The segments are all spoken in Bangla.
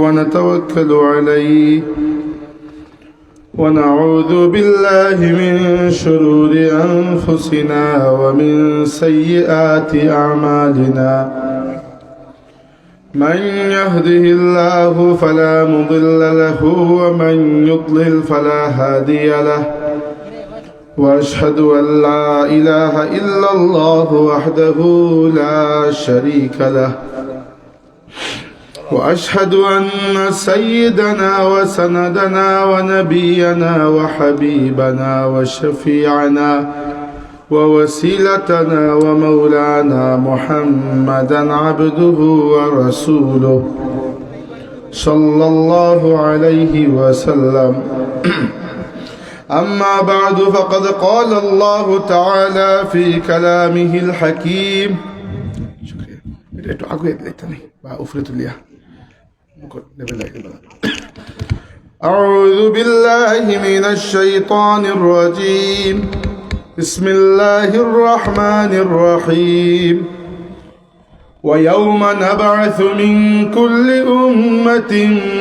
ونتوكل عليه ونعوذ بالله من شرور أنفسنا ومن سيئات أعمالنا من يهده الله فلا مضل له ومن يضلل فلا هادي له وأشهد أن لا إله إلا الله وحده لا شريك له وأشهد أن سيدنا وسندنا ونبينا وحبيبنا وشفيعنا ووسيلتنا ومولانا محمدا عبده ورسوله صلى الله عليه وسلم أما بعد فقد قال الله تعالى في كلامه الحكيم أعوذ بالله من الشيطان الرجيم بسم الله الرحمن الرحيم ويوم نبعث من كل أمة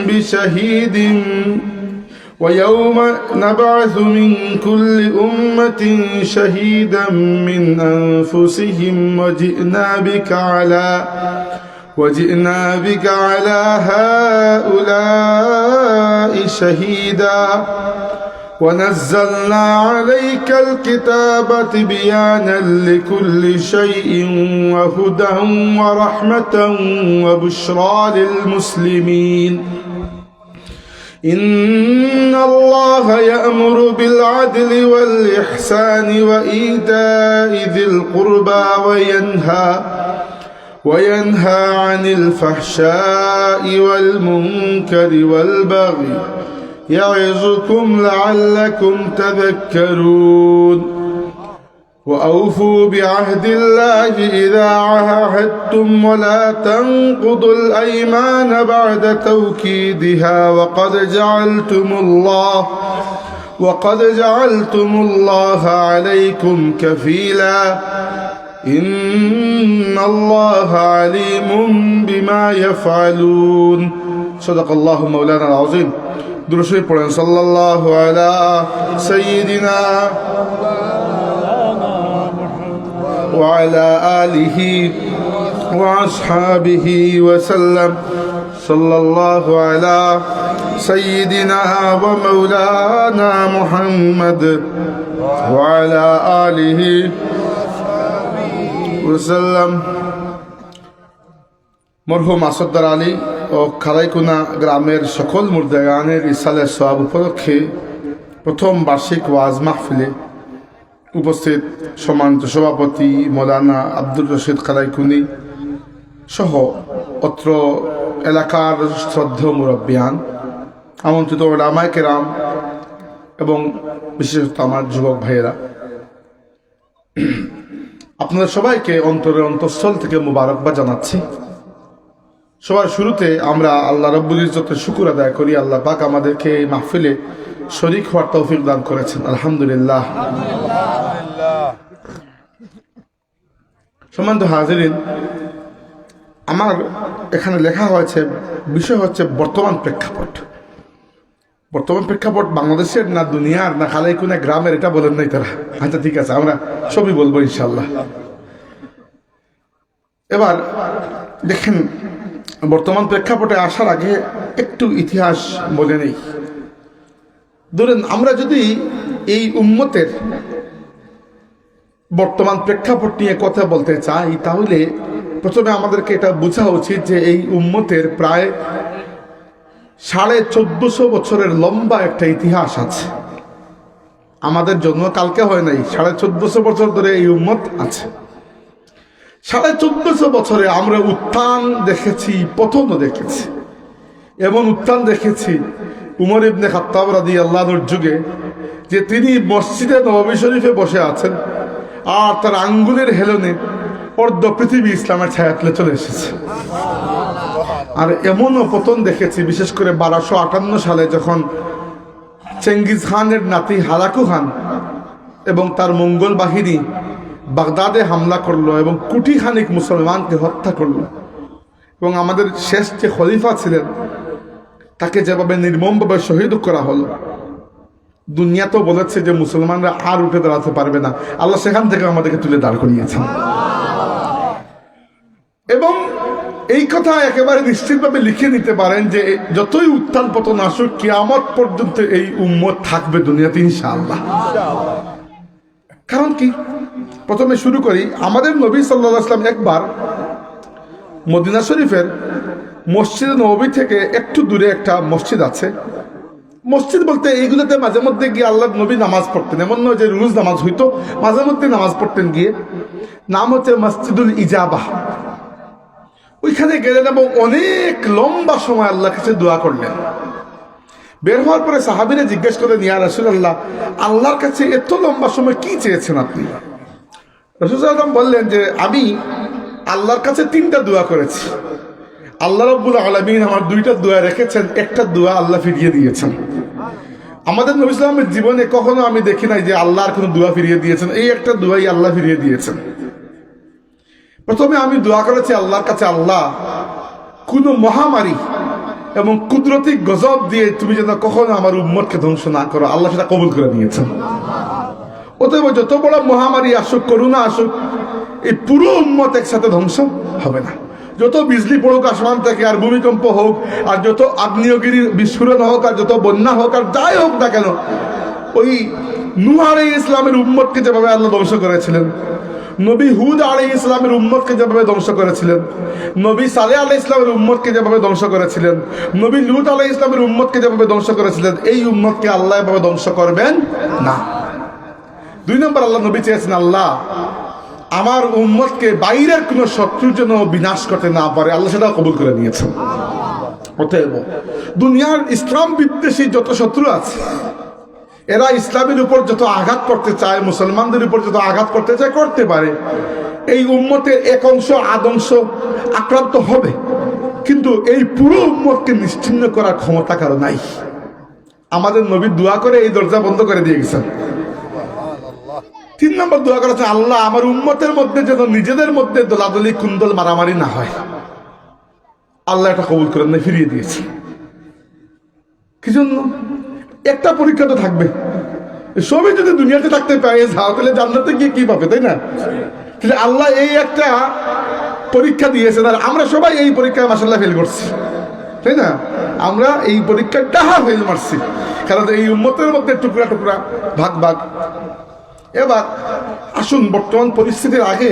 بشهيد ويوم نبعث من كل أمة شهيدا من أنفسهم وجئنا بك على هؤلاء شهيدا ونزلنا عليك الكتاب تبيانا لكل شيء وهدى ورحمة وبشرى للمسلمين إن الله يأمر بالعدل والإحسان وإيتاء ذي القربى وينهى عن الفحشاء والمنكر والبغي يعظكم لعلكم تذكرون وأوفوا بعهد الله إذا عاهدتم ولا تنقضوا الأيمان بعد توكيدها وقد جعلتم الله عليكم كفيلا إن الله عليم بما يفعلون صدق الله مولانا العظيم درشي পড়েন সাল্লাল্লাহু আলা সাইয়্যিদিনা ওয়া আলা আলিহি ওয়া আসহাবিহি ওয়া সাল্লাম সাল্লাল্লাহু আলা সাইয়্যিদিনা ওয়া মাওলানা মুহাম্মদ ওয়া আলা আলিহি ওয়া সাল্লাম। মরহুম আসদ্দার আলী ও খালাইকুনা গ্রামের সকল মুর্দাগানের ইসালের সওয়াব উপলক্ষে প্রথম বার্ষিক ওয়াজ মাহফিলে উপস্থিত সম্মানিত সভাপতি মৌলানা আব্দুর রশিদ খালাইকুনি সহ অত্র এলাকার শ্রদ্ধেয় মুরব্বিয়ান, আমন্ত্রিত ওলামায়ে কেরাম এবং বিশেষত আমার যুবক ভাইয়েরা, আপনাদের সবাইকে অন্তরের অন্তঃস্থল থেকে মুবারকবাদ জানাচ্ছি। সবার শুরুতে আমরা আল্লাহ রাব্বুল ইজ্জতের শুকর আদায় করি, আল্লাহ পাক আমাদেরকে এই মাহফিলে শরীক হওয়ার তৌফিক দান করেছেন, আলহামদুলিল্লাহ। সম্মানিত হাজিরিন, আমার এখানে লেখা হয়েছে বিষয় হচ্ছে বর্তমান প্রেক্ষাপট। বর্তমান প্রেক্ষাপট বাংলাদেশের না দুনিয়ার না খালাইকুনা গ্রামের, এটা বলেন নাই তারা। আচ্ছা ঠিক আছে, আমরা সবই বলবো ইনশাল্লাহ। এবার দেখেন, বর্তমান প্রেক্ষাপটে আসার আগে একটু ইতিহাস বলে নেই। ধরেন, আমরা যদি এই উম্মতের বর্তমান প্রেক্ষাপট নিয়ে কথা বলতে চাই, তাহলে প্রথমে আমাদেরকে এটা বোঝা উচিত যে এই উম্মতের প্রায় 1450 বছরের লম্বা একটা ইতিহাস আছে। আমাদের জন্ম কালকে হয় নাই, 1450 বছর ধরে এই উম্মত আছে। 1450 বছরে আমরা উত্থান দেখেছি, পতনও দেখেছি। এমন উত্থান দেখেছি উমর ইবনে খাত্তাব রাদিয়াল্লাহু আনহুর যুগে, যে তিনি মসজিদে নববী শরীফে বসে আছেন আর তার আঙ্গুলের হেলনে অর্ধ পৃথিবী ইসলামের ছায়াতলে চলে এসেছে। আর এমনও পতন দেখেছি, বিশেষ করে 1258 সালে যখন চেঙ্গিজ খানের নাতি হালাকু খান এবং তার মঙ্গল বাহিনী বাগদাদে হামলা করলো এবং কোটি খানিক মুসলমানকে হত্যা করলো। এবং আমাদের শেষ যে খলিফা ছিলেন তাকে যেভাবে নির্মমভাবে শহীদ করা হলো, দুনিয়া তো বলেছে যে মুসলমানরা আর উঠে দাঁড়াতে পারবে না, আল্লাহ সেখান থেকে আমাদেরকে তুলে দাঁড় করিয়েছেন। এবং এই কথা একেবারে নিশ্চিতভাবে লিখে নিতে পারেন যে যতই উত্থান পতন আসুক, কিয়ামত পর্যন্ত এই উম্মত থাকবে দুনিয়াতে ইনশাআল্লাহ। কারণ কি, প্রথমে শুরু করি, আমাদের নবী সাল্লাল্লাহু আলাইহি ওয়াসাল্লাম একবার মদিনা শরীফের মসজিদ নববী থেকে একটু দূরে একটা মসজিদ আছে। মসজিদ বলতে এইগুলোতে মাঝে মধ্যে গিয়ে আল্লাহ নবী নামাজ পড়তেন, এমন নয় যে রোজ নামাজ হইতো, মাঝে মধ্যে নামাজ পড়তেন গিয়ে। নাম হচ্ছে মসজিদুল ইজাবাহ। ওইখানে গেলেন এবং অনেক লম্বা সময় আল্লাহর কাছে দোয়া করলেন। বের হওয়ার পরে সাহাবীরা জিজ্ঞেস করলেন, ইয়া রাসূলুল্লাহ, আল্লাহর কাছে এত লম্বা সময় কি চেয়েছেন আপনি? রাসূল সাল্লাল্লাহু আলাইহি ওয়াসাল্লাম বললেন যে আমি আল্লাহর কাছে 3টা দোয়া করেছি। আল্লাহ রাব্বুল আলামিন আমার 2টা দোয়া রেখেছেন, একটা দোয়া আল্লাহ ফিরিয়ে দিয়েছেন। আমাদের নবী সাল্লাল্লাহু আলাইহি ওয়াসাল্লামের জীবনে কখনো আমি দেখি নাই যে আল্লাহর কোনো দোয়া ফিরিয়ে দিয়েছেন। এই একটা দোয়াই আল্লাহ ফিরিয়ে দিয়েছেন। প্রথমে আমি দোয়া করেছি আল্লাহর কাছে, আল্লাহ কোনো মহামারী এবং কুদরতি গজব দিয়ে তুমি যেন কখনো আমার উম্মতকে ধ্বংস না করো। আল্লাহ সেটা কবুল করে নিয়েছেন। অতএব যত বড় মহামারী আসুক, করোনা আসুক, এই পুরো উম্মত একসাথে ধ্বংস হবে না। যত বিজলি পড়ুক আসমান থেকে, আর ভূমিকম্প হোক, আর যত আগ্নেয়গিরির বিস্ফোরণ হোক, আর যত বন্যা হোক, আর যাই হোক না কেন, ওই নূহ আলাইহিস সালামের উম্মতকে যেভাবে আল্লাহ ধ্বংস করেছিলেন, নবী হুদ আলাইহিস সালামের উম্মতকে যেভাবে ধ্বংস করেছিলেন, নবী সালেহ আলাইহিস সালামের উম্মতকে যেভাবে ধ্বংস করেছিলেন, নবী লূত আলাইহিস সালামের উম্মতকে যেভাবে ধ্বংস করেছিলেন, এই উম্মতকে আল্লাহ এভাবে ধ্বংস করবেন না। 2 নম্বর আল্লাহ নবী চেয়েছেন, আল্লাহ আমার উম্মতকে বাইরের কোন শত্রু যেন বিনাশ করতে না পারে। আল্লাহ সেটাও কবুল করে নিয়েছেন। অতএব দুনিয়ার ইসলাম বিদ্বেষী যত শত্রু আছে, এরা ইসলামের উপর যত আঘাত করতে চায়, মুসলমানদের উপর যত আঘাত করতে চায়, করতে পারে। এই উম্মতের এক অংশ আদংশ আক্রান্ত হবে, কিন্তু এই পুরো উম্মতকে নিশ্চিহ্ন করার ক্ষমতা কারো নাই। আমাদের নবী দোয়া করে এই দরজা বন্ধ করে দিয়ে গেছেন। 3 নম্বর দোয়া করেছে, আল্লাহ আমার উম্মতের মধ্যে যেন নিজেদের মধ্যে দলাদলি কুন্দল মারামারি না হয়। আল্লাহ এটা কবুল করেন না, ফিরিয়ে দিয়েছে। কি জন্য? একটা পরীক্ষা তো থাকবে। সবই যদি দুনিয়াতে থাকতে পারে যাও, তাহলে জান্নাতে গিয়ে কি পাবে, তাই না? তাহলে আল্লাহ এই একটা পরীক্ষা দিয়েছেন, আর আমরা সবাই এই পরীক্ষায় মাশাআল্লাহ ফেল করছি, তাই না? আমরা এই পরীক্ষায় ডাহা ফেল মারছি, কারণ এই উম্মতের মধ্যে টুকরা টুকরা ভাগ ভাগ। এবার আসুন বর্তমান পরিস্থিতির আগে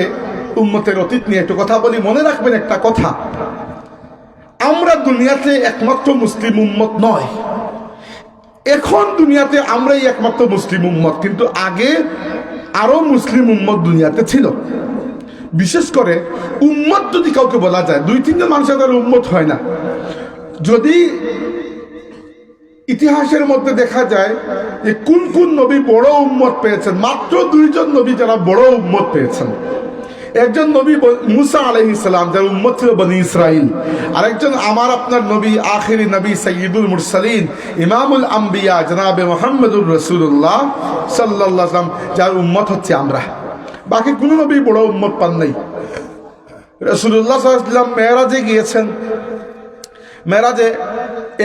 উম্মতের অতীত নিয়ে একটু কথা বলি। মনে রাখবেন একটা কথা, আমরা দুনিয়াতে একমাত্র মুসলিম উম্মত নয়। এখন দুনিয়াতে আমরাই একমাত্র মুসলিম উম্মত, কিন্তু আগে আরো মুসলিম উম্মত দুনিয়াতে ছিল। বিশেষ করে উম্মত যদি কাউকে বলা যায়, 2-3 জন মানুষের তার উম্মত হয় না। যদি ইতিহাসের মধ্যে দেখা যায় যে কোন কোন নবী বড় উম্মত পেয়েছেন, মাত্র 2 জন নবী যারা বড় উম্মত পেয়েছেন। একজন নবী মুসা আলাইহিস সালাম, যার উম্মত ছিল বনি ইসরাইল। আরেকজন আমার আপনার নবী, আখিরি নবী, সাইয়্যিদুল মুরসালিন, ইমামুল আম্বিয়া, জনাবে মুহাম্মদুর রাসূলুল্লাহ সাল্লাল্লাহু আলাইহি ওয়াসাল্লাম, যার উম্মত হচ্ছে আমরা। বাকি কোন নবী বড় উম্মত পান নাই। রাসূলুল্লাহ সাল্লাল্লাহু আলাইহি ওয়াসাল্লাম মেরাজে গিয়েছেন। মেরাজে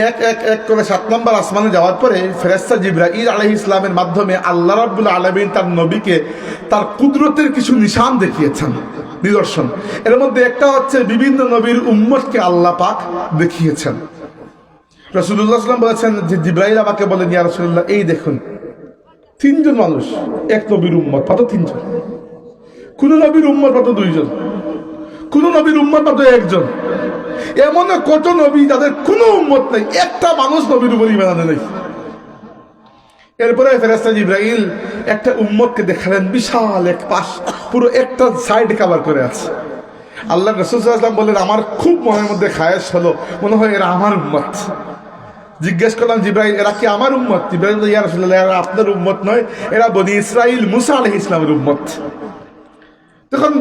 এক এক এক করে 7 নম্বর আসমানে যাওয়ার পরে ফেরেশতা জিবরাইল আলাইহিস সালামের মাধ্যমে আল্লাহ রাব্বুল আলামিন তার নবীকে তার কুদরতের কিছু নিশান দেখিয়েছেন, নিদর্শন। এর মধ্যে একটা হচ্ছে বিভিন্ন নবীর উম্মতকে আল্লাহ পাক দেখিয়েছেন। রাসূলুল্লাহ সাল্লাল্লাহু আলাইহি ওয়াসাল্লাম বলেছেন যে জিবরাইল আমাকে বলেন, ইয়া রাসূলুল্লাহ, এই দেখুন 3 জন মানুষ এক নবীর উম্মত, মাত্র 3 জন। কোন নবীর উম্মত মাত্র 2 জন, কোন নবীর উম্মত মাত্র 1 জন। এমন কত নবী যাদের কোনো উম্মত নেই, একটা মানুষ নবীর উপর ঈমান আনে নাই। এরপরে ফেরেশতা জিবরাইল একটা উম্মতকে দেখালেন, বিশাল এক পাশ, পুরো একটা সাইড কভার করে আছে। আল্লাহ রাসূল সাল্লাল্লাহু আলাইহি ওয়াসাল্লাম বললেন, আমার খুব মনের মধ্যে খায়েশ হলো, মনে হয় এরা আমার উম্মত। জিজ্ঞেস করলাম, জিবরাইল এরা কি আমার উম্মত? জিবরাইল বলল, ইয়া রাসূলুল্লাহ, এরা আপনার উম্মত নয়, এরা বনি ইসরাইল মুসা আলাইহিস সালামের উম্মত। তখন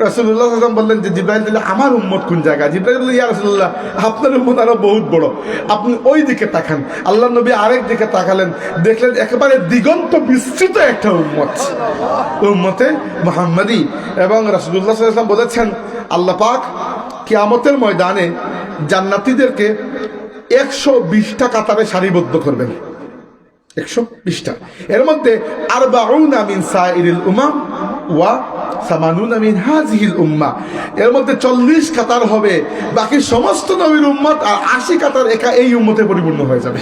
রাসূলুল্লাহ সাল্লাল্লাহু আলাইহি ওয়াসাল্লাম বললেন যে জিবরাইল, তাহলে আমার উম্মত কোন জায়গা? জিবরাইল বলল, ইয়া রাসূলুল্লাহ, আপনার উম্মত আরো বহুত বড়, আপনি ওই দিকে তাকান। আল্লাহ নবী আরেক দিকে তাকালেন, দেখলেন একেবারে দিগন্ত বিস্তৃত একটা উম্মত, উম্মতে মুহাম্মাদি। এবং রাসূলুল্লাহ সাল্লাল্লাহু আলাইহি ওয়াসাল্লাম বলেছেন, আল্লাহ পাক কিয়ামতের ময়দানে জান্নাতীদেরকে 120টা কাতারে সারিবদ্ধ করবেন, 120টা। এর মধ্যে 40 মিন সাইরিল উমাম ওয়া 80 মিন হাযিহিল উম্মাহ, এর মধ্যে 40 কাতার হবে বাকি সমস্ত নবীর উম্মত, আর 80 কাতার একা এই উম্মতে পরিপূর্ণ হয়ে যাবে।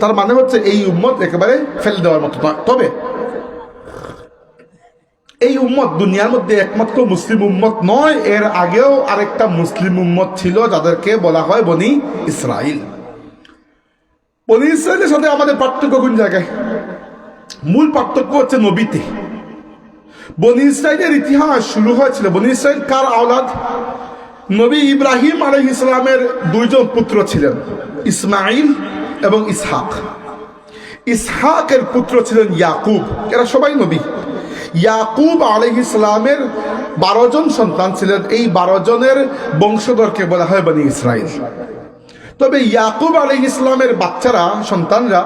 তার মানে হচ্ছে এই উম্মত একেবারে ফেলে দেওয়ার মতো নয়। তবে এই উম্মত দুনিয়ার মধ্যে একমাত্র মুসলিম উম্মত নয়, এর আগেও আরেকটা মুসলিম উম্মত ছিল যাদেরকে বলা হয় বনি ইসরাইল। বনি ইসরাইলের সাথে আমাদের পার্থক্য কোন জায়গায়? মূল পার্থক্য হচ্ছে নবীতে। বনি ইসরাইলের ইতিহাস শুরু হয়েছিল, বনি ইসরাইল কার আওলাদ? নবী ইব্রাহিম আলাইহিস সালামের 2 জন পুত্র ছিলেন, ইসমাইল এবং ইসহাক। ইসহাকের পুত্র ছিলেন ইয়াকুব, এরা সবাই নবী। ইয়াকুব আলাইহিস সালামের 12 জন সন্তান ছিলেন, এই 12 জনের বংশধরকে বলা হয় বনি ইসরাইল। তবে ইয়াকুব আলাইহিস সালামের বাচ্চারা, সন্তানরা,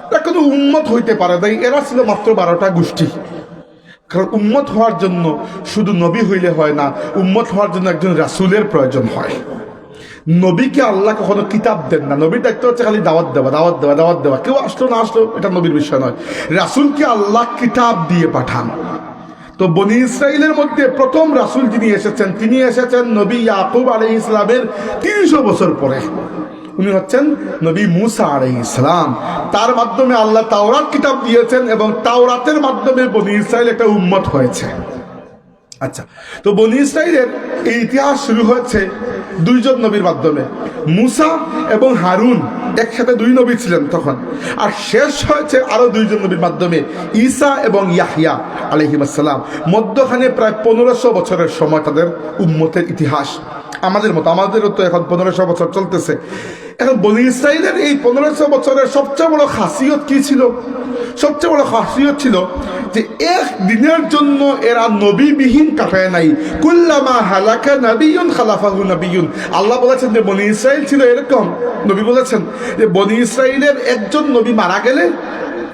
এরা কোনো উম্মত হইতে পারে নাই, এরা ছিল মাত্র 12টা গোষ্ঠী। কারণ উম্মত হওয়ার জন্য শুধু নবী হইলে হয় না, উম্মত হওয়ার জন্য একজন রাসূলের প্রয়োজন হয়। নবীকে আল্লাহ কখনো কিতাব দেন না, নবীর দায়িত্ব হচ্ছে খালি দাওয়াত দেওয়া, দাওয়াত দেওয়া, দাওয়াত দেওয়া। কেউ আসলো না আসলো এটা নবীর বিষয় নয়, রাসূলকে আল্লাহ কিতাব দিয়ে পাঠান। তো বনি ইসরাইলের মধ্যে প্রথম রাসূল যিনি এসেছেন, তিনি এসেছেন নবী ইয়াকুব আলাইহিস সালামের 300 বছর পরে। উনি হচ্ছেন নবী মুসা আলাইহিস সালাম। তার মাধ্যমে আল্লাহ তাওরাত কিতাব দিয়েছেন এবং তাওরাতের মাধ্যমে বনি ইসরাইল একটা উম্মত হয়েছে। আচ্ছা, তো বনি ইসরাইলের এই ইতিহাস শুরু হয়েছে 2 জন নবীর মাধ্যমে, মুসা এবং হারুন, একসাথে 2 নবী ছিলেন তখন। আর শেষ হয়েছে আরো 2 জন নবীর মাধ্যমে, ঈসা এবং ইয়াহইয়া আলাইহিস সালাম। মধ্যখানে প্রায় 1500 বছরের সময় তাদের উম্মতের ইতিহাস। আমাদের মতো, আমাদেরও তো এখন 1500 বছর চলতেছে। এখন বনি ইসরাইলের এই 1500 বছরের সবচেয়ে বড় খাসিয়ত কি ছিল? সবচেয়ে বড় খাসিয়ত ছিল যে এক দিনের জন্য এরা নবীবিহীন কাটায় নাই। কুল্লামা হালাকা নাবিয়ুন খালাফাহু নাবিয়ুন। আল্লাহ বলেছেন যে বনি ইসরাইল ছিল এরকম, নবী বলেছেন যে বনি ইসরাইলের একজন নবী মারা গেলে,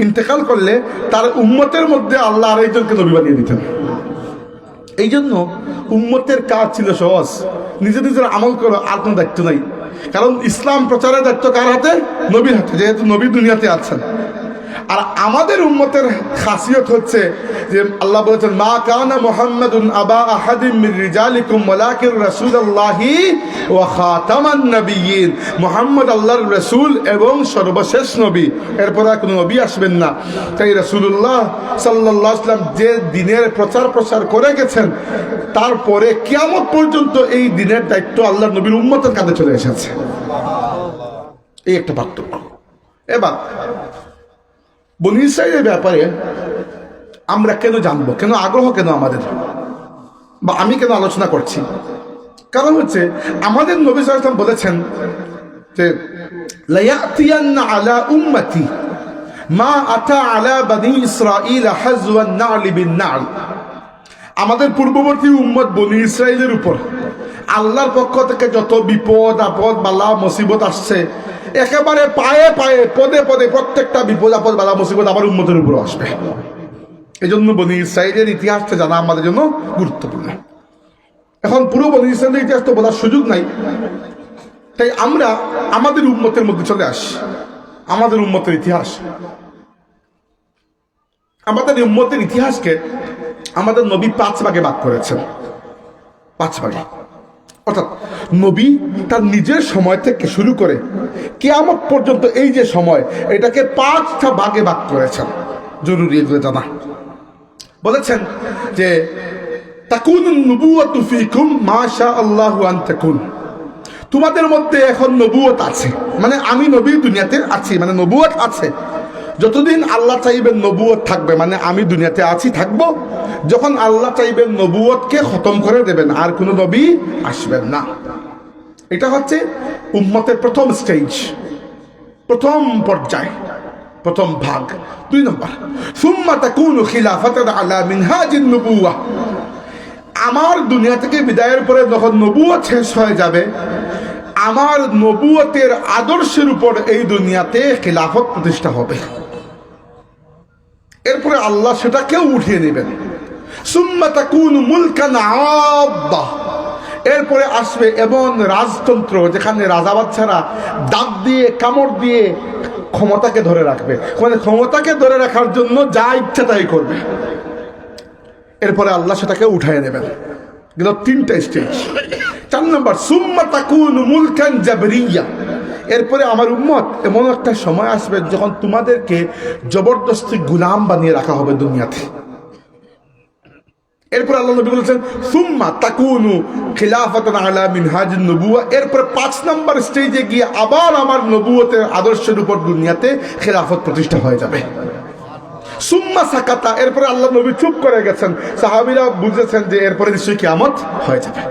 ইন্তেকাল করলে, তার উম্মতের মধ্যে আল্লাহ আরেকজনকে নবী বানিয়ে দিতেন। এই জন্য উম্মতের কাজ ছিল সহজ, নিজে নিজের আমল করো, আর কোনো দায়িত্ব নাই। কারণ ইসলাম প্রচারের দায়িত্ব কার হাতে? নবীর হাতে, যেহেতু নবী দুনিয়াতে আছেন। আর আমাদের উম্মতের খাসিয়ত হচ্ছে যে আল্লাহ বলেছেন, মা কানা মুহাম্মাদুন আবা আহাদিম মির রিজালিকুম ওয়ালাকিন রাসূলুল্লাহি ওয়া খাতামান নবিয়্যিন। মুহাম্মদ আল্লাহর রাসূল এবং সর্বশেষ নবী, এরপর আর কোনো নবী আসবেন না। তাই রাসূলুল্লাহ সাল্লাল্লাহু আলাইহি ওয়াসাল্লাম যে দিনের প্রচার করে গেছেন, তারপরে কিয়ামত পর্যন্ত এই দিনের দায়িত্ব আল্লাহর নবীর উম্মতের কাঁধে চলে এসেছে। এই একটা পার্থক্য। এবার বনি ইসরাইলের ব্যাপারে আমরা কেন জানবো, কেন আগ্রহ, কেন আমাদের, বা আমি কেন আলোচনা করছি? কারণ হচ্ছে আমাদের নবী সাল্লাল্লাহু আলাইহি ওয়াসাল্লাম বলেছেন যে লায়াতিয়ান্না আলা উম্মতি মা আতা আলা বনি ইসরাইল হাজওয়ান না'ল বিন না'ল। আমাদের পূর্ববর্তী উম্মত বনি ইসরাইলের উপর আল্লাহর পক্ষ থেকে যত বিপদ আপদ বালা মুসিবত আসছে, একেবারে পায়ে পায়ে পদে পদে প্রত্যেকটা বিপদ আপদ বালা মুসিবত আমার উম্মতের উপর আসবে। এই জন্য বনি ইসরাইলের ইতিহাসটা জানা আমাদের জন্য গুরুত্বপূর্ণ। এখন পুরো বনি ইসরাইলের ইতিহাস তো বলার সুযোগ নাই, তাই আমরা আমাদের উম্মতের মধ্যে চলে আসি। আমাদের উম্মতের ইতিহাস, আমাদের উম্মতের ইতিহাসকে আমাদের নবী 5 ভাগে ভাগ করেছেন। 5 ভাগে, অর্থাৎ নবী তার নিজের সময় থেকে শুরু করে কিয়ামত পর্যন্ত এই যে সময়, এটাকে 5টা ভাগে ভাগ করেছেন। জরুরি এগুলো জানা। বলেছেন যে তাকুনুন নবুওয়াতু ফীকুম মা শা আল্লাহু আন তাকুন। তোমাদের মধ্যে এখন নবুয়ত আছে, মানে আমি নবী দুনিয়াতে আছি, মানে নবুয়ত আছে। যতদিন আল্লাহ চাইবেন নবুয়ত থাকবে, মানে আমি দুনিয়াতে আছি, থাকবো। যখন আল্লাহ চাইবেন নবুয়তকে খতম করে দেবেন, আর কোনো নবী আসবেন না। এটা হচ্ছে উম্মতের প্রথম স্টেজ, প্রথম পর্যায়, প্রথম ভাগ। 2 নম্বর, সুম্মা তাকুনু খিলাফাতান আলা মিনহাজিন নবুওয়াহ। আমার দুনিয়া থেকে বিদায়ের পরে যখন নবুয়ত শেষ হয়ে যাবে, আমার নবুয়তের আদর্শের উপর এই দুনিয়াতে খিলাফত প্রতিষ্ঠা হবে। এরপরে আল্লাহ সেটাকেও উঠিয়ে নেবেন। সুম্মা তাকুনু মুলকান আব্বা। এরপরে আসবে এমন রাজতন্ত্র যেখানে রাজা বাচ্চারা দাঁত দিয়ে কামড় দিয়ে ক্ষমতাকে ধরে রাখবে, মানে ক্ষমতাকে ধরে রাখার জন্য যা ইচ্ছা তাই করবে। এরপরে আল্লাহ সেটাকে উঠায় নেবেন। গেল 3টা স্টেজ। 4 নম্বর সুম্মা তাকুনু মুলকান জাবরিয়া। এরপরে আমার উম্মত এমন একটা সময় আসবে যখন তোমাদেরকে জবরদস্তি গোলাম বানিয়ে রাখা হবে দুনিয়াতে। এরপর আল্লাহ নবী বলেছেন সুম্মা তাকুনু খিলাফাতান আলা মিনহাজিন নবুওয়া। এরপর 5 নম্বর স্টেজে গিয়ে আবার আমার নবুয়তের আদর্শের উপর দুনিয়াতে খেলাফত প্রতিষ্ঠা হয়ে যাবে। সুম্মা সাকাতা। এরপরে আল্লাহ নবী চুপ করে গেছেন, সাহাবীরা বুঝেছেন যে এরপরে নিশ্চয়ই কিয়ামত হয়ে যাবে।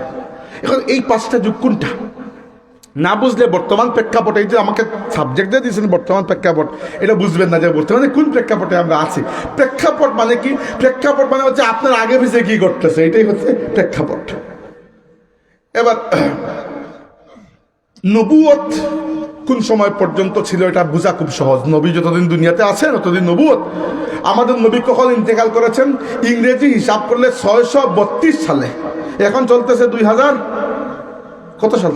এখন এই 5টা যুগ কোনটা না বুঝলে বর্তমান প্রেক্ষাপটে, এই যে আমাকে সাবজেক্ট দিয়ে দিয়েছেন বর্তমান প্রেক্ষাপট, এটা বুঝবেন না যে বর্তমানে কোন প্রেক্ষাপটে আমরা আছি। প্রেক্ষাপট মানে কি? প্রেক্ষাপট মানে হচ্ছে আপনার আগে পিছিয়ে কি করতেছে, এটাই হচ্ছে প্রেক্ষাপট। এবার নবুয়ত কোন সময় পর্যন্ত ছিল এটা বোঝা খুব সহজ। নবী যতদিন দুনিয়াতে আছেন ততদিন নবুয়ত। আমাদের নবী কখন ইন্তেকাল করেছেন? ইংরেজি হিসাব করলে 632 সালে। এখন চলতেছে 2000 কত সাল?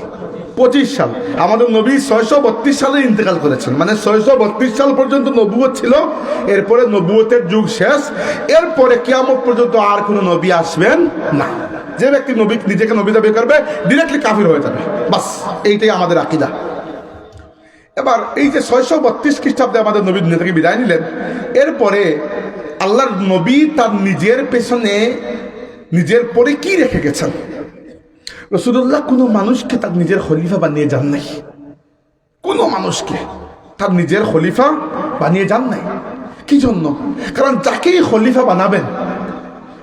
25 সাল। আমাদের নবী 632 সালে ইন্তেকাল করেছেন, মানে 632 সাল পর্যন্ত নবুয়ত ছিল। এরপরে নবুয়তের যুগ শেষ। এরপরে কিয়ামত পর্যন্ত আর কোনো নবী আসবেন না। যে ব্যক্তি নবী নিজেকে নবী দাবি করবে ডিরেক্টলি কাফির হয়ে যাবে। বাস এইটাই আমাদের আকীদা। এবার এই যে 632 খ্রিস্টাব্দে আমাদের নবী দুনিয়া থেকে বিদায় নিলেন, এরপরে আল্লাহর নবী তার নিজের পেছনে নিজের পরে কি রেখে গেছেন? রাসূলুল্লাহ কোনো মানুষকে তার নিজের খলিফা বানিয়ে যান নাই। কোনো মানুষকে তার নিজের খলিফা বানিয়ে যান নাই। কি জন্য? কারণ যাকেই খলিফা বানাবেন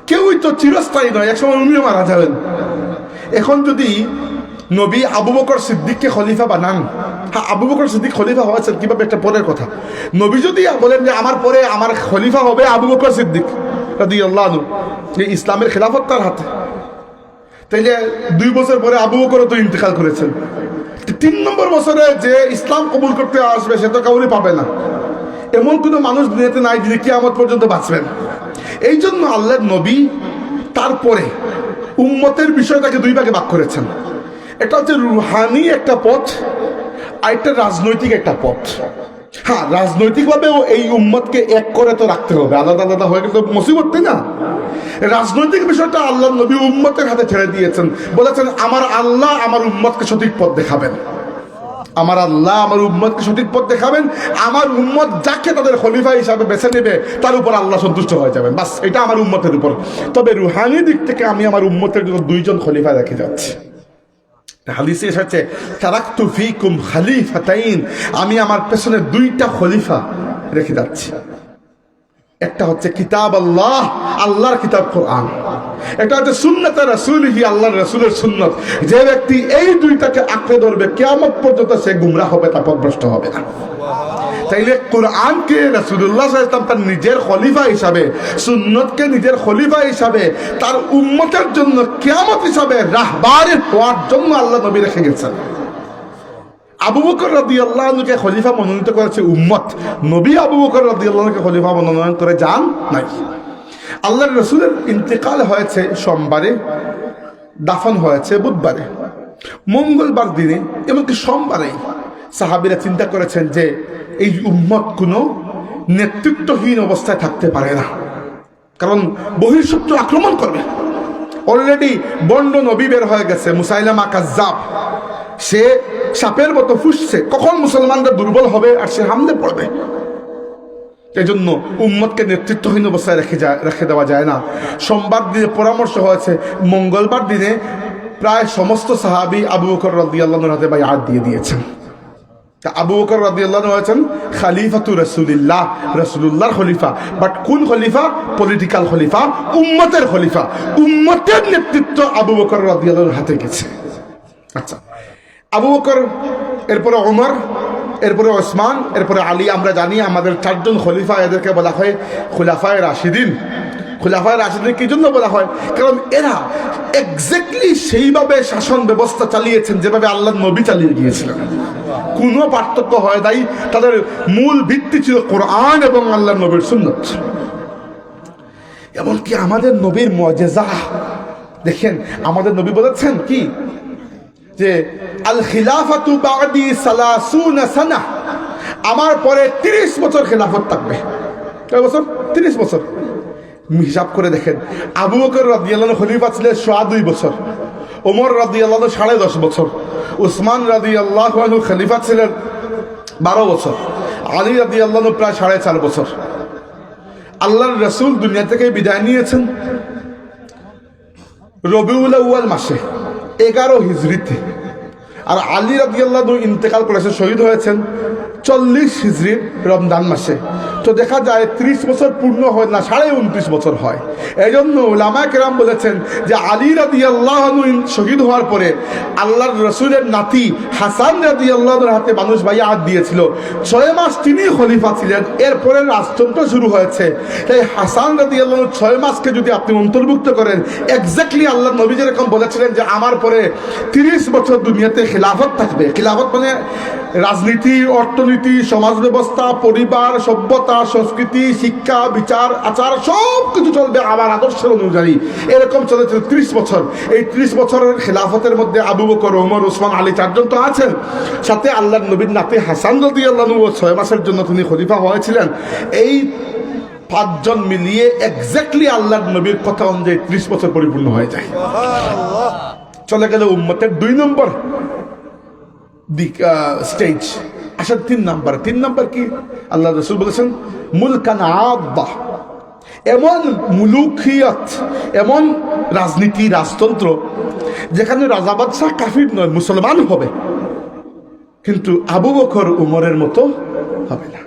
কেউই তো চিরস্থায়ী নয়, একসময় উনিও মারা যাবেন। এখন যদি নবী আবু বকর সিদ্দিককে খলিফা বানান, হ্যাঁ আবু বকর সিদ্দিক খলিফা হয়েছেন কিভাবে একটা পরের কথা। নবী যদি বলেন যে আমার পরে আমার খলিফা হবে আবু বকর সিদ্দিক রাদিয়াল্লাহু আনহু, এই ইসলামের খেলাফত তার হাতে, তাইলে 2 বছর পরে আবু বকরও তো ইন্তেকাল করেছেন। 3 নম্বর বছরে যে ইসলাম কবুল করতে আসবে সে তো কাউরি পাবে না। এমন কোনো মানুষ দুনিয়াতে নাই যিনি কিয়ামত পর্যন্ত বাঁচবেন। এই জন্য আল্লাহর নবী তারপরে উম্মতের বিষয়টাকে 2 ভাগে ভাগ করেছেন। এটা হচ্ছে রুহানি একটা পথ, আর একটা রাজনৈতিক একটা পথ। হ্যাঁ, রাজনৈতিকভাবেও এই উম্মতকে এক করে তো রাখতে হবে, আলাদা আলাদা হয়ে গেলে তো মুসিবত, তাই না? রাজনৈতিক বিষয়টা আল্লাহ নবী উম্মতের হাতে ছেড়ে দিয়েছেন। বলেছেন আমার আল্লাহ আমার উম্মতকে সঠিক পথ দেখাবেন। আমার আল্লাহ আমার উম্মতকে সঠিক পথ দেখাবেন। আমার উম্মত যাকে তাদের খলিফা হিসাবে বেছে নেবে তার উপর আল্লাহ সন্তুষ্ট হয়ে যাবেন। বাস এটা আমার উম্মতের উপর। তবে রুহানি দিক থেকে আমি আমার উম্মতের জন্য 2 জন খলিফা রেখে যাচ্ছি। হাদিসে এসেছে তারাকতু ফীকুম খলিফাতাইন, আমি আমার পেছনে 2টা খলিফা রেখে যাচ্ছি। একটা হচ্ছে কিতাব আল্লাহ, আল্লাহর কিতাব কোরআন। এটা হচ্ছে সুন্নাতে রাসূলিহি, আল্লাহর রাসূলের সুন্নাত। যে ব্যক্তি এই 2টাকে আঁকড়ে ধরবে কিয়ামত পর্যন্ত সে গুমরাহ হবে, তা পথভ্রষ্ট হবে না। তাইলে কোরআনকে রাসূলুল্লাহ সাল্লাল্লাহু আলাইহি ওয়াসাল্লাম তার নিজের খলিফা হিসাবে, সুন্নতকে নিজের খলিফা হিসাবে, তার উম্মতের জন্য কিয়ামত হিসাবে রাহবার হওয়ার জন্য আল্লাহ নবী রেখে গেছেন। আবু বকর রাদিয়াল্লাহু আনহুকে খলিফা মনোনীত করেছে উম্মত, নবী আবু বকর রাদিয়াল্লাহু আনহুকে খলিফা মনোনয়ন করে যান নাই। আল্লাহর রাসূলের ইন্তেকাল হয়েছে সোমবারে, দাফন হয়েছে বুধবারে। মঙ্গলবার দিনে এমনকি সোমবারে সাহাবীরা চিন্তা করেছেন যে এই উম্মত কোনো নেতৃত্বহীন অবস্থায় থাকতে পারে না, কারণ বহিঃশত্রু আক্রমণ করবে। অলরেডি বন্ড নবী বের হয়ে গেছে, মুসাইলামা কাজ্জাব। সে সাপের মতো ফুসছে, কখন মুসলমানরা দুর্বল হবে আর সে হামলে পড়বে। এই জন্য উম্মতকে নেতৃত্বহীন অবস্থায় রেখে দেওয়া যায় না। সোমবার দিনে পরামর্শ হয়েছে, মঙ্গলবার দিনে প্রায় সমস্ত সাহাবী আবু বকর রাদিয়াল্লাহু আনহুর হাতে বাইআত দিয়ে দিয়েছেন। আবু বকর রাদিয়াল্লাহু আনহু হয়েছেন খলিফাতু রাসূলিল্লাহ, রাসূলুল্লাহর খলিফা। বাট কোন খলিফা? পলিটিক্যাল খলিফা, উম্মতের খলিফা। উম্মতের নেতৃত্ব আবু বকর রাদিয়াল্লাহু আনহুর হাতে গেছে। আচ্ছা, আবু বকর, এরপরে ওমর, এরপরে ওসমান, এরপরে আলী। আমরা জানি আমাদের 4 জন খলিফা, এদেরকে বলা হয় খুলাফায়ে রাশিদিন। খুলাফায়ে রাশিদিন কি জন্য বলা হয়? কারণ এরা এক্স্যাক্টলি সেইভাবে শাসন ব্যবস্থা চালিয়েছেন যেভাবে আল্লাহর নবী চালিয়ে গিয়েছিলেন। কোনো পার্থক্য হয় নাই। তাদের মূল ভিত্তি ছিল কোরআন এবং আল্লাহর নবীর সুন্নাত। এমনকি আমাদের নবীর মুজিজা দেখেন আমাদের নবী বলেছেন কি যে আল খিলাফাতু বাদি সালাসুনা সানা, আমার পরে 30 বছর খেলাফত থাকবে। কয় বছর? 30 বছর। হিসাব করে দেখেন, আবু বকর রাদিয়াল্লাহু আনহু খলিফা ছিলেন 2.5 বছর, ওমর রাদিয়াল্লাহু আনহু 10.5 বছর, উসমান রাদিয়াল্লাহু আনহু খলিফা ছিলেন 12 বছর, আলী রাদিয়াল্লাহু আনহু প্রায় 4.5 বছর। আল্লাহর রাসূল দুনিয়া থেকে বিদায় নিয়েছেন রবিউল আউয়াল মাসে 11 হিজরিতে, আর আলী রাদিয়াল্লাহু আনহু ইন্তেকাল করেছেন, শহীদ হয়েছেন 40 হিজরির রমজান মাসে। তো দেখা যায় 30 বছর পূর্ণ হয় না, 29.5 বছর হয়। এই জন্য উলামায়ে কেরাম বলেছেন যে আলী রাদিয়াল্লাহু আনহু শহীদ হওয়ার পরে আল্লাহর রসুলের নাতি হাসান রাদিয়াল্লাহু আনহুর হাতে মানুষ বাইআত দিয়েছিল। 6 মাস তিনি খলিফা ছিলেন, এরপরে রাজতন্ত্র শুরু হয়েছে। তাই হাসান রাদিয়াল্লাহু আনহু 6 মাসকে যদি আপনি অন্তর্ভুক্ত করেন, এক্স্যাক্টলি আল্লাহ নবী যেরকম বলেছিলেন যে আমার পরে 30 বছর দুনিয়াতে খিলাফত থাকবে। খিলাফত মানে রাজনীতি, অর্থনীতি, সমাজ ব্যবস্থা, পরিবার, সভ্যতা, সংস্কৃতি, শিক্ষা, বিচার, আচার সব কিছু চলবে আমার আদর্শের অনুযায়ী। এরকম চলেছিল 30 বছর। এই 30 বছরের খিলাফতের মধ্যে আবু বকর, ওমর, উসমান, আলী 4 জন তো আছেন, সাথে আল্লাহর নবীর নাতি হাসান রাদিয়াল্লাহু আনহু 6 মাসের জন্য তিনি খলিফা হয়েছিলেন। এই 5 জন মিলিয়ে এক্স্যাক্টলি আল্লাহর নবীর কথা অনুযায়ী 30 বছর পরিপূর্ণ হয়ে যায়। চলে গেল উম্মতের 2 নম্বর স্টেজ। আসলে 3 নাম্বার কি? আল্লাহ রাসূল বলেছেন মুলকান আব্বা, এমন মুলুকিয়ত, এমন রাজনীতি, রাজতন্ত্র যেখানে রাজা বাদশাহ কাফির নয়, মুসলমান হবে, কিন্তু আবু বকর উমরের মতো হবে না।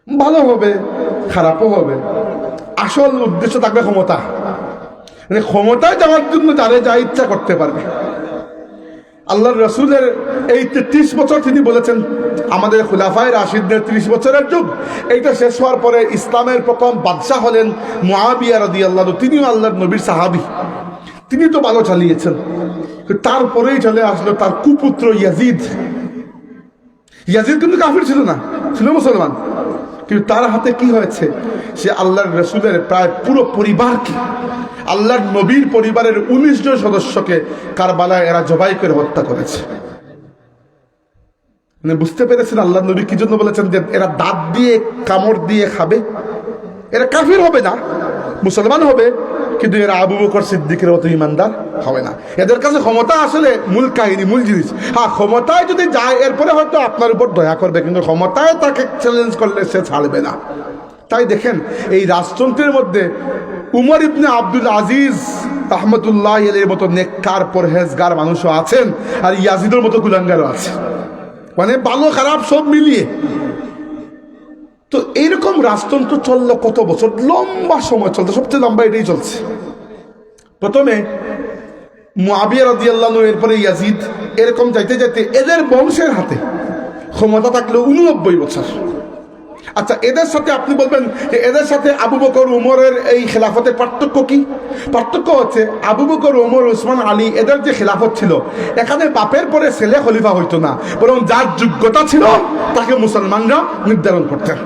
ভালো হবে, খারাপও হবে, আসল উদ্দেশ্য থাকবে ক্ষমতা। মানে ক্ষমতায় যাওয়ার জন্য যারে যা ইচ্ছা করতে পারবে। আল্লাহর রাসূলের এই 30 বছর তিনি বলেছেন আমাদের খুলাফায়ে রাশিদদের 30 বছরের যুগ। এইটা শেষ হওয়ার পরে ইসলামের প্রথম বাদশাহ হলেন মুআবিয়া রাদিয়াল্লাহু আনহু। তিনিও আল্লাহর নবীর সাহাবী, তিনি তো ভালো চালিয়েছেন। তারপরেই চলে আসলো তার কুপুত্র ইয়াজিদ। ইয়াজিদ কিন্তু কাফির ছিল না, ছিল মুসলমান, কিন্তু তার হাতে কি হয়েছে? সে আল্লাহর রাসূলের প্রায় পুরো পরিবারকে, আল্লাহর নবীর পরিবারের 19 জন সদস্যকে কারবালায় এরা জবাই করে হত্যা করেছে। মানে বুঝতে পেরেছেন আল্লাহর নবী কি জন্য বলেছেন যে এরা দাঁত দিয়ে কামড় দিয়ে খাবে, এরা কাফির হবে না, মুসলমান হবে, কিন্তু এরা আবু বকর সিদ্দিকের মতো ইমানদার হবে না। এদের কাছে ক্ষমতা আসলে মূল কাহিনী, মূল জিনিস। হ্যাঁ, ক্ষমতায় যদি যায় এরপরে হয়তো আপনার উপর দয়া করবে, কিন্তু ক্ষমতায় তাকে চ্যালেঞ্জ করলে সে ছাড়বে না। তাই দেখেন এই রাজতন্ত্রের মধ্যে উমর ইবনে আব্দুল আজিজ রাহমাতুল্লাহ আলাইহির মতো নেককার পরহেজগার মানুষও আছেন, আর ইয়াজিদের মতো কুলাঙ্গারও আছে, মানে ভালো খারাপ সব মিলিয়ে। তো এইরকম রাজতন্ত্র চললো কত বছর, লম্বা সময় চলতো, সবচেয়ে লম্বা এটাই চলছে। প্রথমে মুআবিয়া রাদিয়াল্লাহু আনহু, এরপরে ইয়াজিদ, এরকম যাইতে যাইতে এদের বংশের হাতে ক্ষমতা থাকলো 89 বছর। আচ্ছা, এদের সাথে আপনি বলবেন যে এদের সাথে আবু বকর উমরের এই খেলাফতের পার্থক্য কি? পার্থক্য হচ্ছে আবু বকর, ওমর, উসমান, আলী এদের যে খেলাফত ছিল, এখানে বাপের পরে ছেলে খলিফা হইতো না, বরং যার যোগ্যতা ছিল তাকে মুসলমানরা নির্ধারণ করতেন।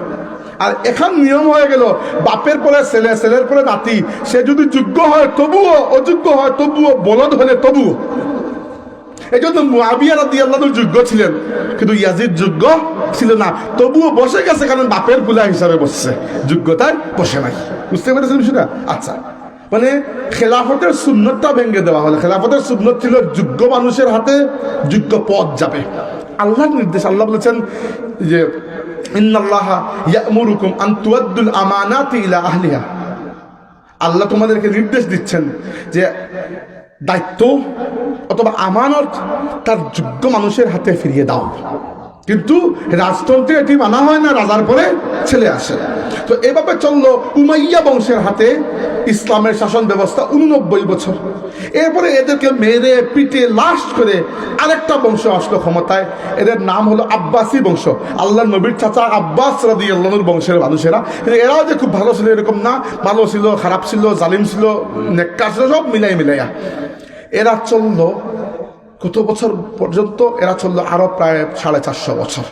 আর এখন নিয়ম হয়ে গেল বাপের পরে ছেলে, ছেলের পরে নাতি, সে যদি যোগ্য হয় তবুও, অযোগ্য হয় তবুও, বলদ হলে তবুও। এই জন্য মুআবিয়া রাদিয়াল্লাহু আনহু যোগ্য ছিলেন, কিন্তু ইয়াজিদ যোগ্য ছিল না, তবুও বসে গেছে, কারণ বাপের পুলা হিসাবে বসছে, যোগ্যতায় বসে নাই। বুঝতে পেরেছেন বিষয়টা? আচ্ছা, মানে খেলাফতের সুন্নতটা ভেঙে দেওয়া হলো। খেলাফতের সুন্নত ছিল যোগ্য মানুষের হাতে যোগ্য পদ যাবে, আল্লাহর নির্দেশ। আল্লাহ বলেছেন যে ইন্নাল্লাহা ইয়া'মুরুকুম আন তুআদ্দুল আমানাতি ইলা আহলিহা। আল্লাহ তোমাদেরকে নির্দেশ দিচ্ছেন যে দায়িত্ব অথবা আমানত তার যোগ্য মানুষের হাতে ফিরিয়ে দাও। কিন্তু রাজতন্ত্রে এটি মানা হয় না, রাজার পরে ছেলে আসে। তো এভাবে চললো উমাইয়া বংশের হাতে ইসলামের শাসন ব্যবস্থা 89 বছর। এরপরে এদেরকে মেরে পিটে লাস্ট করে আরেকটা বংশ আসলো ক্ষমতায়, এদের নাম হলো আব্বাসী বংশ। আল্লাহ নবীর চাচা আব্বাস রাদিয়াল্লাহু আনহুর বংশের মানুষেরা। এরাও যে খুব ভালো ছিল এরকম না, ভালো ছিল, খারাপ ছিল, জালিম ছিল, নেককার ছিল, সব মিলাইয়া এরা চললো কত বছর পর্যন্ত? এরা চললো আরো প্রায় 450 বছর।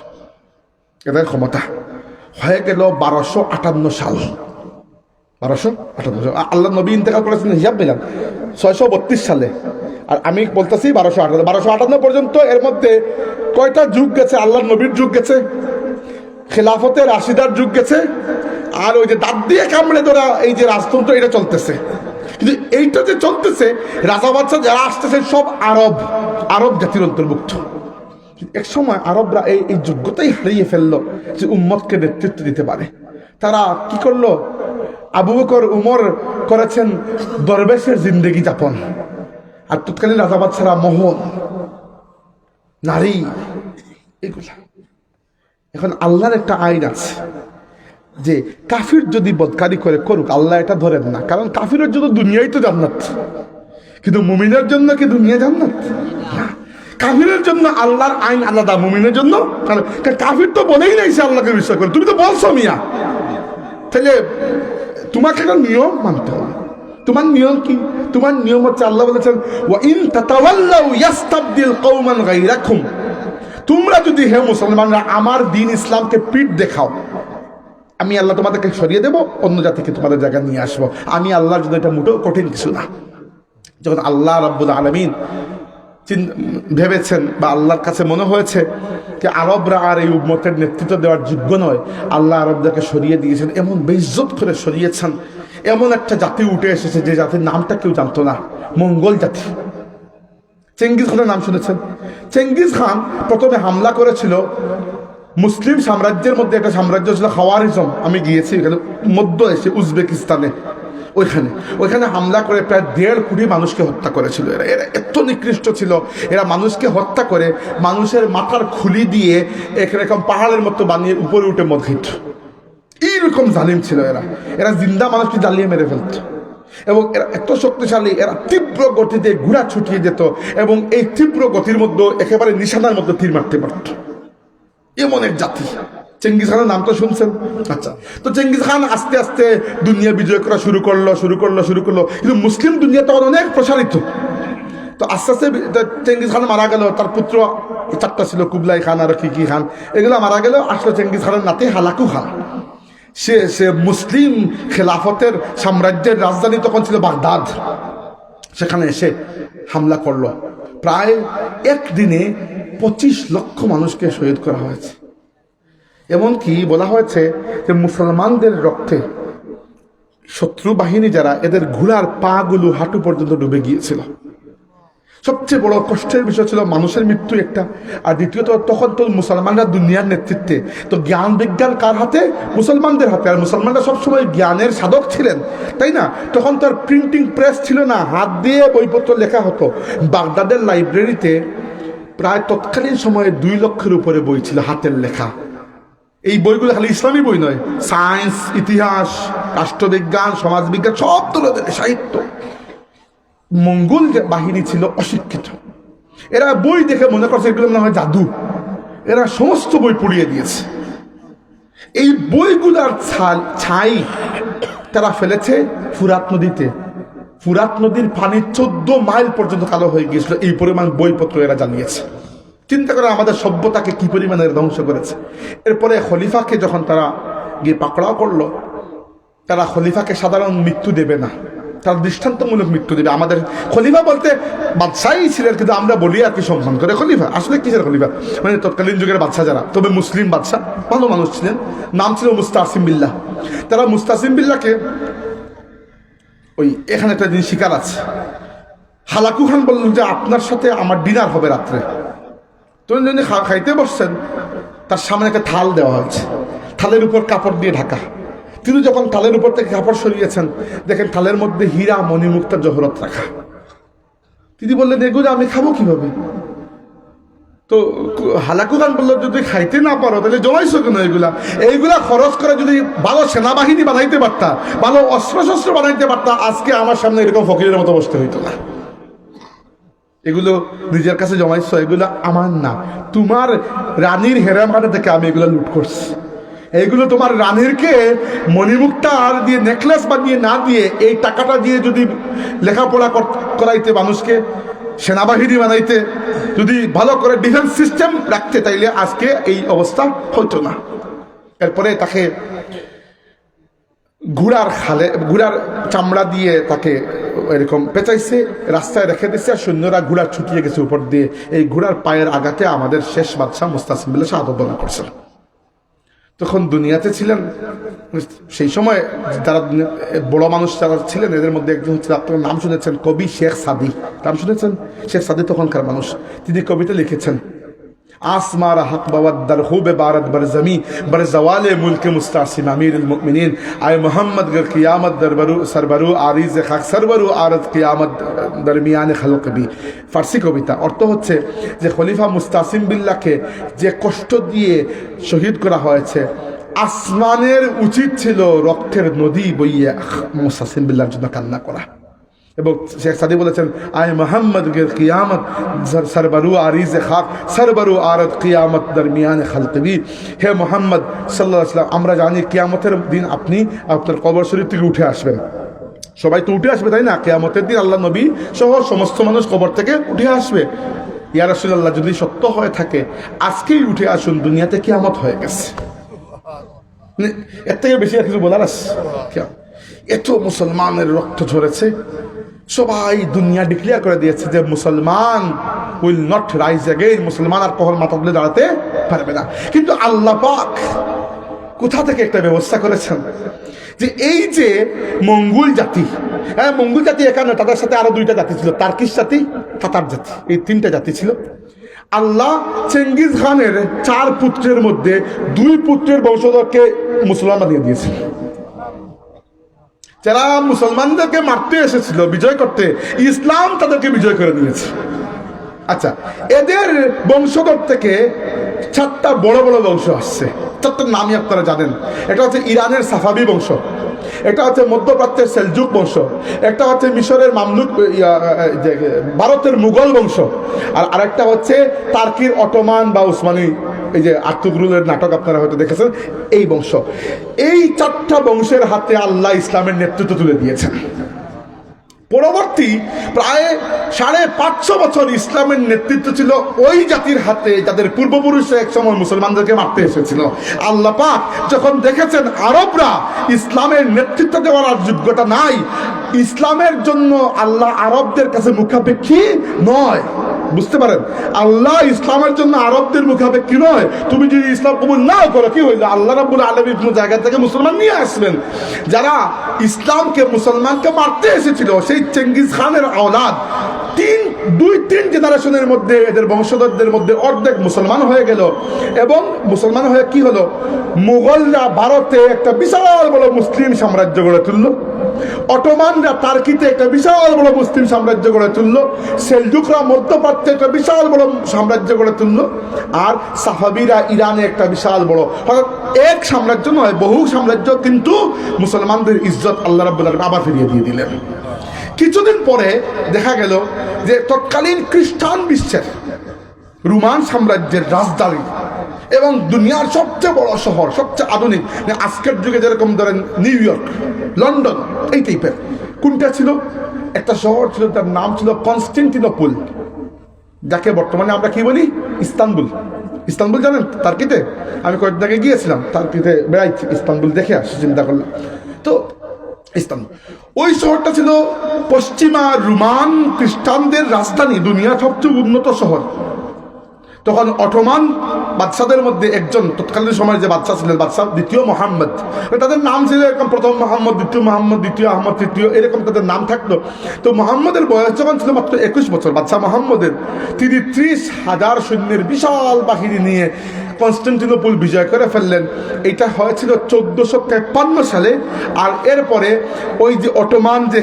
এদের ক্ষমতা হয়ে গেল 1258 সাল। 1258 আল্লাহ নবী ইন্তেকাল করেছেন হিসাব মিলান 632 সালে, আর আমি বলতেছি 1258 পর্যন্ত। এর মধ্যে কয়টা যুগ গেছে? আল্লাহ নবীর যুগ গেছে, খেলাফতে রাশিদার যুগ গেছে, আর ওই যে দাঁত দিয়ে কামড়ে ধরা এই যে রাজতন্ত্র, এটা চলতেছে। কিন্তু এইটা যে চলতেছে, রাজা বাদশা যারা আসতেছে সব আরব জাতির অন্তর্ভুক্ত। এক সময় আরবরা এই যোগ্যতাই হারিয়ে ফেললো যে উম্মতকে নেতৃত্ব দিতে পারে। তারা কি করলো? আবু বকর উমর করেছেন দরবেশের জিন্দেগি যাপন, আর তৎকালীন রাজা বাদশারা মোহন, নারী, এগুলা। এখন আল্লাহর একটা আইন আছে যে কাফির যদি বদকারি করে করুক, আল্লাহ এটা ধরেন না, কারণ কাফিরের জন্য দুনিয়াই তো জান্নাত, কিন্তু মুমিনের জন্য কি দুনিয়া জান্নাত? না, কাফিরের জন্য আল্লাহর আইন আলাদা, মুমিনের জন্য। কাফির তো বলেই নাই সে আল্লাহকে বিশ্বাস করে, তুমি তো বলছো মিয়া, তাহলে তোমাকে একটা নিয়ম মানতে হবে। তোমার নিয়ম কি? তোমার নিয়ম হচ্ছে আল্লাহ বলেছেন ওয়া ইন তাতাওয়াল্লাউ ইস্তাবদিল কওমান গায়রাকুম, তোমরা যদি হে মুসলমানরা আমার দ্বীন ইসলামকে পিঠ দেখাও, আমি আল্লাহ তোমাদেরকে সরিয়ে দেব, অন্য জাতিকে তোমাদের জায়গায় নিয়ে আসবো। আমি আল্লাহর জন্য এটা মোটেও কঠিন কিছু না। যখন আল্লাহ রাব্বুল আলামিন ভেবেছেন বা আল্লাহর কাছে মনে হয়েছে যে আরবরা আর এই উম্মতের নেতৃত্ব দেওয়ার যোগ্য নয়, আল্লাহ আরবদেরকে সরিয়ে দিয়েছেন, এমন বেইজ্জত করে সরিয়েছেন। এমন একটা জাতি উঠে এসেছে যে জাতির নামটা কেউ জানতো না, মঙ্গল জাতি। চেঙ্গিজ খানের নাম শুনেছেন? চেঙ্গিজ খান প্রথমে হামলা করেছিল মুসলিম সাম্রাজ্যের মধ্যে, একটা সাম্রাজ্য ছিল খাওয়ারিজম। আমি গিয়েছি এখানে, মধ্য এশিয়া, উজবেকিস্তানে। ওইখানে হামলা করে প্রায় 1.5 কোটি মানুষকে হত্যা করেছিল। এরা এত নিকৃষ্ট ছিল, এরা মানুষকে হত্যা করে মানুষের মাথার খুলি দিয়ে একরকম পাহাড়ের মতো বানিয়ে উপরে উঠে মদ খেত। এইরকম জালিম ছিল এরা জিন্দা মানুষকে জ্বালিয়ে মেরে ফেলত। এবং এরা এত শক্তিশালী, এরা তীব্র গতিতে ঘোড়া ছুটিয়ে যেত এবং এই তীব্র গতির মধ্যে একেবারে নিশানার মধ্যে তীর মারতে পারত। এমন এক জাতি। চেঙ্গিজ খানের নাম তো শুনছেন? আচ্ছা, তো চেঙ্গিজ খান আস্তে আস্তে দুনিয়া বিজয় করা শুরু করলো, কিন্তু মুসলিম দুনিয়া তখন অনেক প্রসারিত। তো আস্তে আস্তে চেঙ্গিজ খান মারা গেল, তার পুত্র 4টা ছিল, কুবলাই খান আর কি খান, এগুলো মারা গেল। আসলে চেঙ্গিজ খানের নাতি হালাকু খান। সে মুসলিম খেলাফতের সাম্রাজ্যের রাজধানী তখন ছিল বাগদাদ। সেখানে এসে হামলা করলো। প্রায় একদিনে 25 লক্ষ মানুষকে শহীদ করা হয়েছে। এমনকি বলা হয়েছে যে মুসলমানদের রক্তে শত্রু বাহিনী যারা, এদের ঘোড়ার পা গুলো হাঁটু পর্যন্ত ডুবে গিয়েছিল। সবচেয়ে বড় কষ্টের বিষয় ছিল মানুষের মৃত্যু একটা, আর দ্বিতীয়ত তখন তো মুসলমানরা দুনিয়ার নেতৃত্বে, তো জ্ঞান বিজ্ঞান কার হাতে? মুসলমানদের হাতে। আর মুসলমানরা সবসময় জ্ঞানের সাধক ছিলেন, তাই না? তখন তার প্রিন্টিং প্রেস ছিল না, হাত দিয়ে বইপত্র লেখা হতো। বাগদাদের লাইব্রেরিতে প্রায় তৎকালীন সময়ে 2 লক্ষের উপরে বই ছিল হাতের লেখা। এই বইগুলো খালি ইসলামী বই নয়, সায়েন্স, ইতিহাস, রাষ্ট্রবিজ্ঞান, সমাজবিজ্ঞান, সব ধরনের সাহিত্য। মঙ্গল বাহিনী ছিল অশিক্ষিত, এরা বই দেখে মনে করছে এগুলো মনে হয় জাদু। এরা সমস্ত বই পুড়িয়ে দিয়েছে। এই বইগুলার ছাই তারা ফেলেছে ফুরাত নদীতে। ফুরাত নদীর পানি 14 মাইল পর্যন্ত কালো হয়ে গিয়েছিল, এই পরিমাণ বইপত্র এরা জ্বালিয়েছে। চিন্তা করে আমাদের সভ্যতাকে কি পরিমাণে ধ্বংস করেছে। এরপরে খলিফাকে যখন তারা গিয়ে পাকড়াও করলো, তারা খলিফাকে সাধারণ মৃত্যু দেবে না, তার দৃষ্টান্তমূলক মৃত্যু দেবে। আমাদের খলিফা বলতে বাদশাহী ছিলেন, কিন্তু আমরা বলি আর কি সম্মান করে খলিফা। আসলে কিসের খলিফা? মানে তৎকালীন যুগের বাদশাহ যারা, তবে মুসলিম বাদশাহ, ভালো মানুষ ছিলেন, নাম ছিল মুস্তাসিম বিল্লাহ। তারা মুস্তাসিম বিল্লাহকে, ওই এখানে একটা জিনিস শিকার আছে, হালাকু খান বললেন যে আপনার সাথে আমার ডিনার হবে রাত্রে। তো যিনি খাইতে বসছেন, তার সামনে একটা থাল দেওয়া হয়েছে, থালের উপর কাপড় দিয়ে ঢাকা। তিনি যখন থালের উপর থেকে কাপড় সরিয়েছেন, দেখেন থালের মধ্যে হীরা, মণিমুক্তা, জহরত রাখা। তিনি বললেন এগুলো আমি খাবো কিভাবে? তো হালাকু খান বললো যদি খাইতে না পারো তাহলে জমাইছো কেন? এইগুলা খরচ করে যদি ভালো সেনাবাহিনী বানাইতে পারতা, ভালো অস্ত্র বানাইতে পারতা, আজকে আমার সামনে এরকম ফকিরের মতো বসতে হইতো না। এগুলো নিজের কাছে জমাইছো, এগুলো আমার না, তোমার রানীর হেরামাটা থেকে আমি এগুলো লুট করছি। এইগুলো তোমার রানীরকে মণিমুক্তা আর দিয়ে নেকলেস বানিয়ে না দিয়ে, এই টাকাটা দিয়ে যদি লেখাপড়া করাইতে, মানুষকে সেনাবাহিনী বানাইতে, যদি ভালো করে ডিফেন্স সিস্টেম রাখতে, তাইলে আজকে এই অবস্থা হইতো না। এরপরে তাকে ঘোড়ার চামড়া দিয়ে তাকে এরকম পেঁচাইছে, রাস্তায় রেখে দিচ্ছে, আর সৈন্যরা ঘোড়া ছুটিয়ে গেছে উপর দিয়ে। এই ঘোড়ার পায়ের আঘাতে আমাদের শেষ বাদশাহ মুস্তাসিম বিল্লাহ শাহাদাত বরণ করছেন। তখন দুনিয়াতে ছিলেন, সেই সময় যারা বড় মানুষ যারা ছিলেন এদের মধ্যে একজন হচ্ছে, আপনার নাম শুনেছেন, কবি শেখ সাদি। নাম শুনেছেন? শেখ সাদি তখনকার মানুষ। তিনি কবিতা লিখেছেন, আসমার হক বাওয়াদ্দার খুবে বারত বরজমি बर जवाले मुल्क मुस्तासिम अमीर المؤمنين आय मोहम्मद गर क़ियामत दरबरु सरबरु आरिज खाक सरबरु आरत क़ियामत दरमियान खलक भी। ফার্সি কবিতা। অর্থ হচ্ছে যে খলিফা মুস্তাসিম বিল্লাহকে যে কষ্ট দিয়ে শহীদ করা হয়েছে, আসমানের উচিত ছিল রক্তের নদী বইয়ে মুস্তাসিম বিল্লাহর জন্য কান্না করা। এবং শেখ সাদি বলেছেন, আয় মোহাম্মদ গের কিয়ামত সরবরু আরিজ খাক সরবরু আরত কিয়ামত দরমিয়ান খালকবি। হে মোহাম্মদ সাল্লাল্লাহু আলাইহি ওয়াসাল্লাম, আমরা জানি কিয়ামতের দিন আপনি আপনার কবর শরীফ থেকে উঠে আসবেন। সবাই তো উঠে আসবে, তাই না? কিয়ামতের দিন আল্লাহ নবী সহ সমস্ত মানুষ কবর থেকে উঠে আসবে। ইয়া রাসূলুল্লাহ, যদি সত্য হয়ে থাকে আজকেই উঠে আসুন, দুনিয়াতে কিয়ামত হয়ে গেছে। এর থেকে বেশি আর কিছু বলার আছে? এত মুসলমানের রক্ত ঝরেছে, সবাই দুনিয়া ডিক্লেয়ার করে দিয়েছে যে মুসলমান উইল নট রাইজ অ্যাগেইন, মুসলমান আর কখনো মাথা তুলে দাঁড়াতে পারবে না। কিন্তু আল্লাহ পাক কোথা থেকে একটা ব্যবস্থা করেছেন যে এই যে মঙ্গোল জাতি, হ্যাঁ মঙ্গোল জাতি এখানে, তাদের সাথে আরো দুইটা জাতি ছিল, টার্কিশ জাতি, তাতার জাতি, এই তিনটা জাতি ছিল। আল্লাহ চেঙ্গিজ খানের 4 পুত্রের মধ্যে 2 পুত্রের বংশধরকে মুসলমান বানিয়ে দিয়েছে। যারা মুসলমানদেরকে মারতে এসেছিল, বিজয় করতে, ইসলাম তাদেরকে বিজয় করে নিয়েছে। আচ্ছা, এদের বংশধর থেকে 4টা বড় বড় বংশ আসছে। 4টার নামই আপনারা জানেন। এটা হচ্ছে ইরানের সাফাবি বংশ, এটা হচ্ছে মধ্যপ্রাচ্যের সেলজুক বংশ, একটা হচ্ছে মিশরের মামলুক, ভারতের মুঘল বংশ, আর আরেকটা হচ্ছে টার্কির অটোমান বা উসমানী, এই যে আর্তুগরুলের নাটক আপনারা হয়তো দেখেছেন, এই বংশ। এই 4টা বংশের হাতে আল্লাহ ইসলামের নেতৃত্ব তুলে দিয়েছেন। পরবর্তী প্রায় 550 বছর ইসলামের নেতৃত্ব ছিল ওই জাতির হাতে, যাদের পূর্বপুরুষরা এক সময় মুসলমানদেরকে মারতে এসেছিল। আল্লাহ পাক যখন দেখেছেন আরবরা ইসলামের নেতৃত্ব দেওয়ার আর যোগ্যতা নাই, ইসলামের জন্য আল্লাহ আরবদের কাছে মুখাপেক্ষী নয়। বুঝতে পারেন, আল্লাহ ইসলামের জন্য আরবদের মুখাপেক্ষী নয়। তুমি যদি ইসলাম কবুল না করো, কি হইলো? আল্লাহ রাব্বুল আলামিন কোন জায়গা থেকে মুসলমান নিয়ে আসবেন। যারা ইসলামকে, মুসলমানকে মারতে এসেছিল, সেই চেঙ্গিজ খানের আওলাদ 2-3 জেনারেশনের মধ্যে এদের বংশধরদের মধ্যে অর্ধেক মুসলমান হয়ে গেল। এবং মুসলমান হয়ে কি হলো? মুঘলরা ভারতে একটা বিশাল বড় মুসলিম সাম্রাজ্য গড়ে তুলল, অটোমানরা টার্কিতে একটা বিশাল বড় মুসলিম সাম্রাজ্য গড়ে তুলল, সেলজুকরা মধ্যপ্রাচ্যে একটা বিশাল বড় সাম্রাজ্য গড়ে তুলল, আর সাহাবিরা ইরানে একটা বিশাল বড়। অর্থাৎ এক সাম্রাজ্য নয়, বহু সাম্রাজ্য, কিন্তু মুসলমানদের ইজ্জত আল্লাহ রাব্বুল আলামিন আবার ফিরিয়ে দিয়ে দিলেন। কিছুদিন পরে দেখা গেল যে তৎকালীন খ্রিস্টান বিশ্বের রোমান সাম্রাজ্যের রাজধানী এবং দুনিয়ার সবচেয়ে বড় শহর, সবচেয়ে আধুনিক, আজকের যুগে যেরকম ধরেন নিউ ইয়র্ক, লন্ডন, এই টাইপের, কোনটা ছিল? একটা শহর ছিল, তার নাম ছিল কনস্টান্টিনোপল, যাকে বর্তমানে আমরা কি বলি? ইস্তানবুল। ইস্তানবুল জানেন? টার্কিতে আমি কয়েকদিন আগে গিয়েছিলাম, টার্কিতে বেড়াইছি, ইস্তানবুল দেখে আসি, চিন্তা করলাম। তো ইস্তানবুল, ওই শহরটা ছিল পশ্চিমা রোমান খ্রিস্টানদের রাজধানী, দুনিয়ার সবচেয়ে উন্নত শহর। তখন অটোমান বাদশাদের মধ্যে একজন, তৎকালীন সময়ের যে বাদশা ছিলেন, বাদশা দ্বিতীয় মোহাম্মদ, তাদের নাম ছিল এরকম, প্রথম মোহাম্মদ, দ্বিতীয় মোহাম্মদ, দ্বিতীয় আহমদ, তৃতীয়, এরকম তাদের নাম থাকতো। তো মোহাম্মদের বয়স যখন ছিল মাত্র 21 বছর, বাদশা মোহাম্মদের, তিনি 30,000 সৈন্যের বিশাল বাহিনী নিয়ে কনস্টান্টিনোপল বিজয় করে ফেললেন। এটা হয়েছিল 1453 সালে। আর এরপরে ওই যে অটোমান যে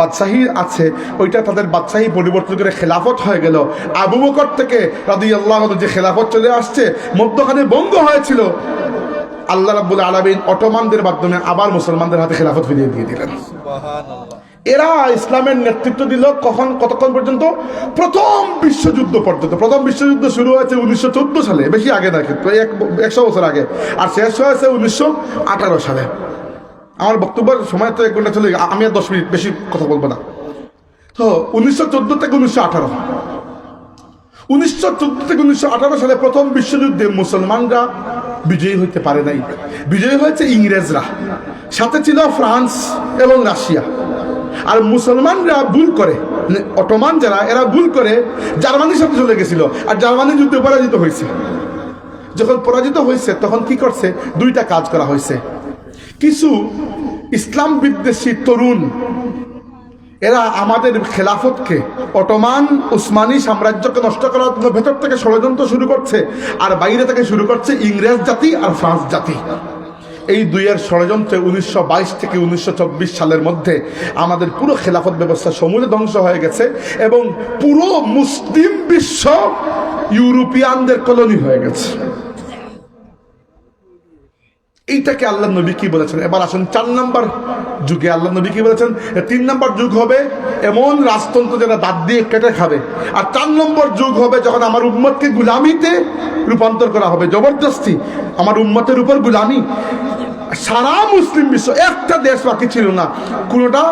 বাদশাহী আছে, ওইটা তাদের বাদশাহী পরিবর্তন করে খেলাফত হয়ে গেল। আবু বকর থেকে রাদিয়াল্লাহু আনহু যে খেলাফত চলে আসছে, মধ্যখানে ভঙ্গ হয়েছিল, আল্লাহ রাব্বুল আলামিন অটোমানদের মাধ্যমে আবার মুসলমানদের হাতে খেলাফত ফিরিয়ে দিয়ে দিলেন। সুবহানাল্লাহ। এরা ইসলামের নেতৃত্ব দিল কতক্ষণ পর্যন্ত? প্রথম বিশ্বযুদ্ধ পর্যন্ত। প্রথম বিশ্বযুদ্ধ শুরু হয়েছে 1914 সালে, বেশি আগে না, কিন্তু 100 বছর আগে, আর শেষ হয়েছে 1918 সালে। আমার বক্তব্যের সময় তো 1 ঘন্টা চলে, আমি আর 10 মিনিট বেশি কথা বলবো না। তো 1914 থেকে 1918, 1914 থেকে 1918 সালে প্রথম বিশ্বযুদ্ধে মুসলমানরা বিজয়ী হইতে পারে নাই। বিজয়ী হয়েছে ইংরেজরা, সাথে ছিল ফ্রান্স এবং রাশিয়া। আর মুসলমানরা ভুল করে, অটোমান যারা, এরা ভুল করে জার্মানির সাথে চলে গেছিল, আর জার্মানি যুদ্ধে পরাজিত হয়েছে। যখন পরাজিত হয়েছে তখন কি করছে, দুইটা কাজ করা হয়েছে। কিছু ইসলাম বিদ্বেষী তরুণ, এরা আমাদের খেলাফতকে, অটোমান উসমানী সাম্রাজ্যকে নষ্ট করার জন্য ভেতর থেকে ষড়যন্ত্র শুরু করছে, আর বাইরে থেকে শুরু করছে ইংরেজ জাতি আর ফ্রান্স জাতি। এই দুইয়ের ষড়যন্ত্রে 1922 থেকে 1924 সালের মধ্যে আমাদের পুরো খেলাফত ব্যবস্থা সমূলে ধ্বংস হয়ে গেছে, এবং পুরো মুসলিম বিশ্ব ইউরোপিয়ানদের কলোনি হয়ে গেছে। এইটাকে আল্লাহ নবী কি বলেছেন? এবার আসুন 4 নম্বর যুগে আল্লাহ নবী কি বলেছেন? 3 নম্বর যুগ হবে এমন রাজতন্ত্র যারা দাঁত দিয়ে কেটে খাবে, আর 4 নম্বর যুগ হবে যখন আমার উম্মতকে গুলামিতে রূপান্তর করা হবে, জবরদস্তি আমার উম্মতের উপর গুলামি। সারা মুসলিম বিশ্ব, একটা দেশ বাকি ছিল না, কোনোটা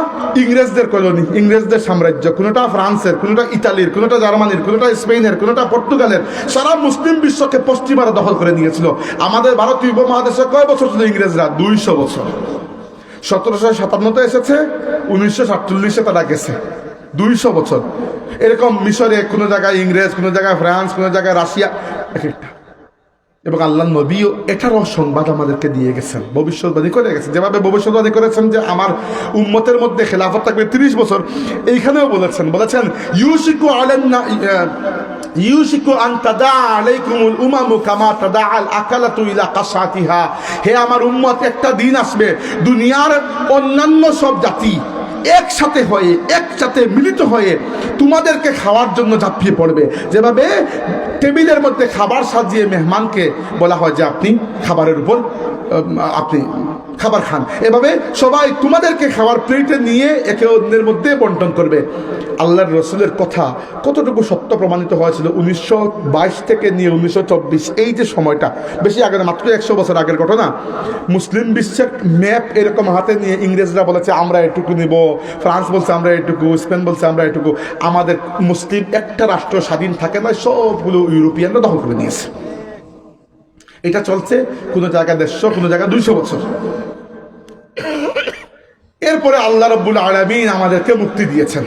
ইংরেজদের কলোনি, ইংরেজদের সাম্রাজ্য, কোনোটা ফ্রান্সের, কোনোটা ইতালির, কোনোটা জার্মানির, কোনোটা স্পেনের, কোনোটা পর্তুগালের। সারা মুসলিম বিশ্বকে পশ্চিমারা দখল করে নিয়েছিল। আমাদের ভারতীয় উপমহাদেশে কয় বছর ছিল ইংরেজরা? 200 বছর। 1757 এসেছে, 1947 তারা গেছে, 200 বছর। এরকম মিশরে কোনো জায়গায় ইংরেজ, কোনো জায়গায় ফ্রান্স, কোনো জায়গায় রাশিয়া, এক একটা। এবং আল্লাহ নবীও এটারও সংবাদ আমাদেরকে দিয়ে গেছেন, ভবিষ্যৎবাণী করে গেছেন। যেভাবে ভবিষ্যৎবাণী করেছেন যে আমার উম্মতের মধ্যে খেলাফত থাকবে 30 বছর, এইখানেও বলেছেন ইউশিকু আলান্না ইউশিকু আন তাদা আলাইকুমুল উমামু কামা তাদা আল আকালাতু ইলা কাসাতিহা। হে আমার উম্মত, একটা দিন আসবে দুনিয়ার অন্যান্য সব জাতি একসাথে মিলিত হয়ে তোমাদেরকে খাওয়ার জন্য ঝাঁপিয়ে পড়বে। যেভাবে টেবিলের মধ্যে খাবার সাজিয়ে মেহমানকে বলা হয় যে আপনি খাবারের উপর আপনি খাবার খান, এভাবে সবাই তোমাদেরকে খাবার প্লেটে নিয়ে একে অন্যের মধ্যে বন্টন করবে। আল্লাহর রসুলের কথা কতটুকু সত্য প্রমাণিত হয়েছিল 1922 থেকে নিয়ে 1924, এই যে সময়টা, বেশি আগে না, মাত্র 100 বছর আগের ঘটনা। মুসলিম বিশ্বের ম্যাপ এরকম হাতে নিয়ে ইংরেজরা বলেছে আমরা এটুকু নিব, ফ্রান্স বলছে আমরা এটুকু, স্পেন বলছে আমরা এটুকু। আমাদের মুসলিম একটা রাষ্ট্র স্বাধীন থাকে না, সবগুলো ইউরোপিয়ানরা দখল করে নিয়েছে। এটা চলছে কোনো জায়গায় 150, কোনো জায়গায় 200 বছর। এরপরে আল্লাহ রাব্বুল আলামিন আমাদেরকে মুক্তি দিয়েছেন।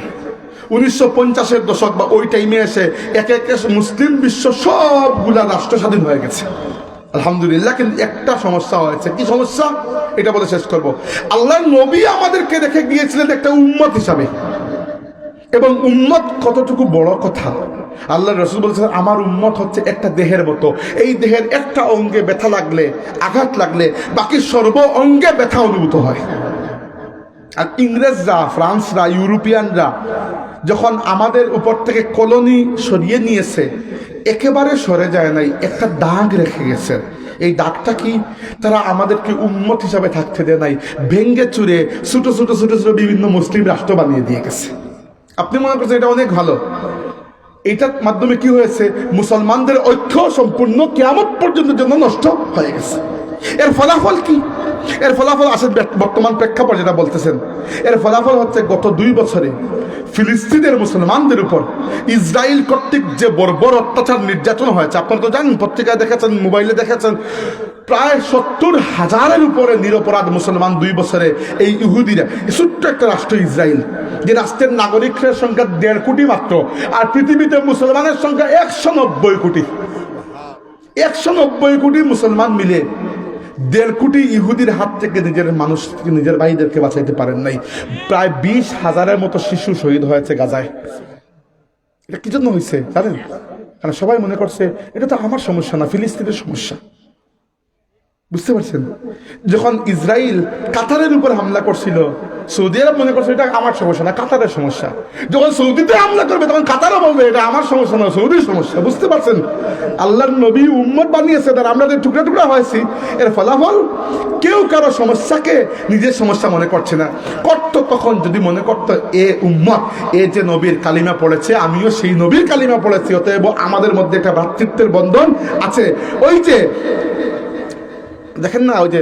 1950-এর দশক বা ওই টাইমে এসে একে একে মুসলিম বিশ্ব সবগুলা রাষ্ট্র স্বাধীন হয়ে গেছে, আলহামদুলিল্লাহ। কিন্তু একটা সমস্যা হয়েছে। কি সমস্যা? এটা বলে শেষ করব। আল্লাহ নবী আমাদেরকে রেখে গিয়েছিলেন একটা উম্মত হিসাবে, এবং উম্মত কতটুকু বড় কথা। আল্লাহ রসুল বলেছেন আমার উম্মত হচ্ছে একটা দেহের মতো, এই দেহের একটা অঙ্গে ব্যথা লাগলে, আঘাত লাগলে বাকি সর্ব অঙ্গে ব্যথা অনুভূত হয়। আর ইংরেজরা, ফ্রান্সরা, ইউরোপিয়ানরা যখন আমাদের উপর থেকে কলোনি সরিয়ে নিয়েছে, একেবারে সরে যায় নাই, একটা দাগ রেখে গেছে। এই দাগটা কি? তারা আমাদেরকে উম্মত হিসাবে থাকতে দেয় নাই, ভেঙ্গে চুরে ছোট ছোট ছোট ছোট বিভিন্ন মুসলিম রাষ্ট্র বানিয়ে দিয়ে গেছে। আপনি মনে করছেন এটা অনেক ভালো। এটার মাধ্যমে কি হয়েছে? মুসলমানদের ঐক্য সম্পূর্ণ কিয়ামত পর্যন্ত জন্য নষ্ট হয়ে গেছে। এর ফলাফল কি? এর ফলাফল আসে বর্তমান প্রেক্ষাপট যেটা বলতেছেন, এর ফলাফল হচ্ছে গত 2 বছরে ফিলিস্তিনের মুসলমানদের উপর ইসরায়েল কর্তৃক যে বর্বর অত্যাচার নির্যাতন হয়েছে। আপনারা তো জানেন, পত্রিকায় দেখেছেন, মোবাইলে দেখেছেন, প্রায় 70,000-এর উপরে নিরপরাধ মুসলমান 2 বছরে এই ইহুদিরা, ছোট্ট একটা রাষ্ট্র ইসরায়েল, যে রাষ্ট্রের নাগরিকের সংখ্যা 1.5 কোটি মাত্র, আর পৃথিবীতে মুসলমানের সংখ্যা 190 কোটি। 190 কোটি মুসলমান মিলে 1.5 কোটি ইহুদির হাত থেকে নিজের মানুষকে, নিজের ভাইদেরকে বাঁচাইতে পারেন নাই। প্রায় 20,000-এর মতো শিশু শহীদ হয়েছে গাজায়। এটা কি জন্য হয়েছে জানেন? কারণ সবাই মনে করছে এটা তো আমার সমস্যা না, ফিলিস্তিনের সমস্যা। বুঝতে পারছেন? যখন ইসরায়েল কাতারের উপর হামলা করছিল, সৌদি আরব মনে করছে এটা আমার সমস্যা না, কাতারের সমস্যা। যখন সৌদিতে হামলা করবে তখন কাতারও বলবে এটা আমার সমস্যা না, সৌদির সমস্যা। বুঝতে পারছেন? আল্লাহর নবী উম্মত বানিয়েছে, তার আমরা যে টুকরা টুকরা হয়েছি, এর ফলাফল কেউ কারো সমস্যাকে নিজের সমস্যা মনে করছে না। করত তখন যদি মনে করতো এ উম্মত, এ যে নবীর কালিমা পড়েছে, আমিও সেই নবীর কালিমা পড়েছি, অতএব আমাদের মধ্যে একটা ভ্রাতৃত্বের বন্ধন আছে। ওই যে দেখেন না, ওই যে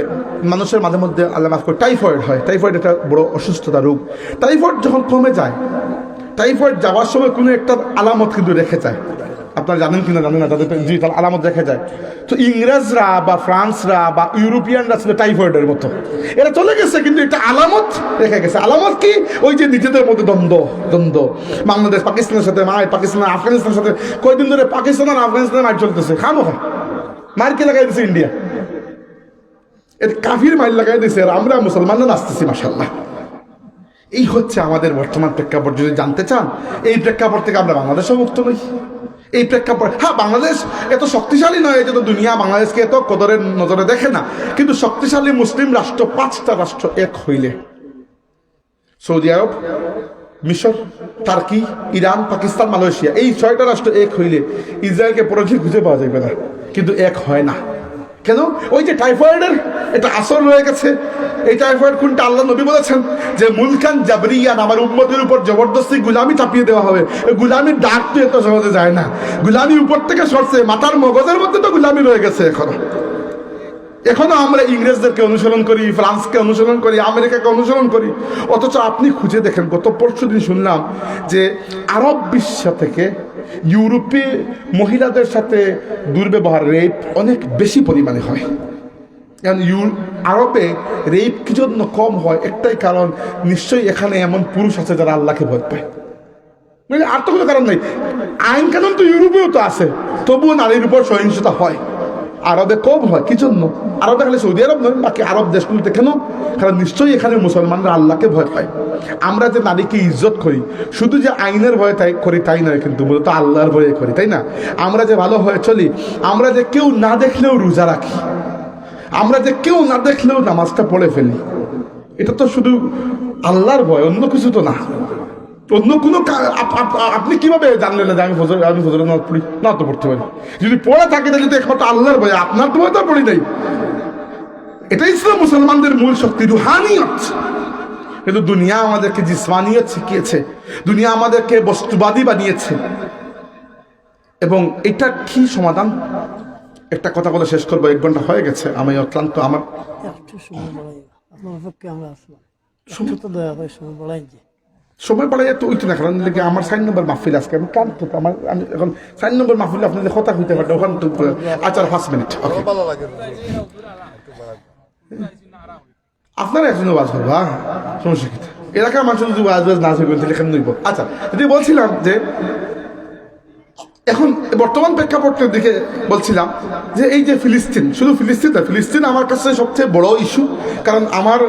মানুষের মাঝে মধ্যে আল্লাহ মাফ করে টাইফয়েড হয়, টাইফয়েড একটা বড় অসুস্থতা রোগ। টাইফয়েড যখন কমে যায়, টাইফয়েড যাওয়ার সময় কোনো একটা আলামত কিন্তু রেখে যায়। আপনারা জানেন কিনা জানেন না, তাদের ডিজিটাল আলামত দেখা যায়। তো ইংরেজরা বা ফ্রান্সরা বা ইউরোপিয়ানরা ছিল টাইফয়েডের মতো, এরা চলে গেছে কিন্তু একটা আলামত রেখে গেছে। আলামত কি? ওই যে নিজেদের মধ্যে দ্বন্দ্ব। বাংলাদেশ পাকিস্তানের সাথে মার, পাকিস্তান আফগানিস্তানের সাথে কয়েকদিন ধরে পাকিস্তান আর আফগানিস্তানের মার চলতেছে। মারকে লাগাই দিছে ইন্ডিয়া, এর কাফির মাইল লাগাই দিছে, আর আমরা মুসলমানরা নাচতেছি মাশাআল্লাহ। এই হচ্ছে আমাদের বর্তমান প্রেক্ষাপট। যদি জানতে চান, এই প্রেক্ষাপট থেকে আমরা বাংলাদেশও মুক্ত নই। এই প্রেক্ষাপট, হ্যাঁ বাংলাদেশ এত শক্তিশালী নয় যে দুনিয়া বাংলাদেশকে এত কদরের নজরে দেখে না, কিন্তু শক্তিশালী মুসলিম রাষ্ট্র 5টা রাষ্ট্র এক হইলে, সৌদি আরব, মিশর, টার্কি, ইরান, পাকিস্তান, মালয়েশিয়া, এই 6টা রাষ্ট্র এক হইলে ইসরায়েলকে পরজী খুঁজে পাওয়া যাবে না। কিন্তু এক হয় না কেন? ওই যে টাইফয়েডের এটা আসর রয়ে গেছে। এই টাইফয়েড কোনটা? আল্লাহ নবী বলেছেন যে মুলকান জাবরিয়ান, আমার উম্মতের উপর জবরদস্তি গুলামি চাপিয়ে দেওয়া হবে। গুলামির ডাক তো এত সহজে যায় না, গুলামি উপর থেকে সরছে, মাথার মগজের মধ্যে তো গুলামি রয়ে গেছে। এখনো আমরা ইংরেজদেরকে অনুসরণ করি, ফ্রান্সকে অনুসরণ করি, আমেরিকাকে অনুসরণ করি। অথচ আপনি খুঁজে দেখেন, গত পরশুদিন শুনলাম যে আরব বিশ্ব থেকে ইউরোপে মহিলাদের সাথে দুর্ব্যবহার, রেপ অনেক বেশি পরিমাণে হয়। কারণ আরবে রেপ কি জন্য কম হয়? একটাই কারণ, নিশ্চয়ই এখানে এমন পুরুষ আছে যারা আল্লাহকে ভয় পায়। মানে আর তো কোনো কারণ নেই। আইন কানুন তো ইউরোপেও তো আছে, তবুও নারীর উপর সহিংসতা হয়। আরবে কম হয় কি জন্য? আরবে খালি সৌদি আরব নয়, বাকি আরব দেশগুলোতে কেন? কারণ নিশ্চয়ই এখানে মুসলমানরা আল্লাহকে ভয় পায়। আমরা যে নারীকে ইজ্জত করি, শুধু যে আইনের ভয়ে তাই করি তাই নয়, কিন্তু মূলত আল্লাহর ভয়ে করি, তাই না? আমরা যে ভালো হয়ে চলি, আমরা যে কেউ না দেখলেও রোজা রাখি, আমরা যে কেউ না দেখলেও নামাজটা পড়ে ফেলি, এটা তো শুধু আল্লাহর ভয়, অন্য কিছু তো না। অন্য কোনো আপনি কিভাবে জানলেন যে আমি ফজরের নামাজ পড়ি? না তো পড়তে পারি। যদি পড়ে থাকে তাহলে তো একমাত্র আল্লাহর ভয়, আপনার তো ভয় তো পড়ি নাই। এটাই ছিল মুসলমানদের মূল শক্তি, রুহানিয়ত। কিন্তু দুনিয়া আমাদেরকে জিসমানিয়ত শিখিয়েছে, দুনিয়া আমাদেরকে বস্তুবাদী বানিয়েছে। এবং এটা কি সমাধান? একটা কথা বলে শেষ করবো, 1 ঘন্টা হয়ে গেছে, আমি অক্লান্ত। আমার সময় বাড়াই তো ওইটা না, কারণ আমার 4 নম্বর মাহফিল আজকে, আমি ক্লান্ত। আমি এখন 4 নম্বর মাহফিল আপনাদের কথা হইতে পারতো ওখান। আচ্ছা 5 মিনিট আপনারা একজন ওয়াজ করবো, সমস্যা কি? এলাকার মানুষ যদি ওয়াজ না করবেন তাহলে এখানে নইব। আচ্ছা, যদি বলছিলাম যে এখন বর্তমান প্রেক্ষাপটের দিকে বলছিলাম যে এই যে ফিলিস্তিন, শুধু ফিলিস্তিন আমার কাছে সবচেয়ে বড় ইস্যু। কারণ আমার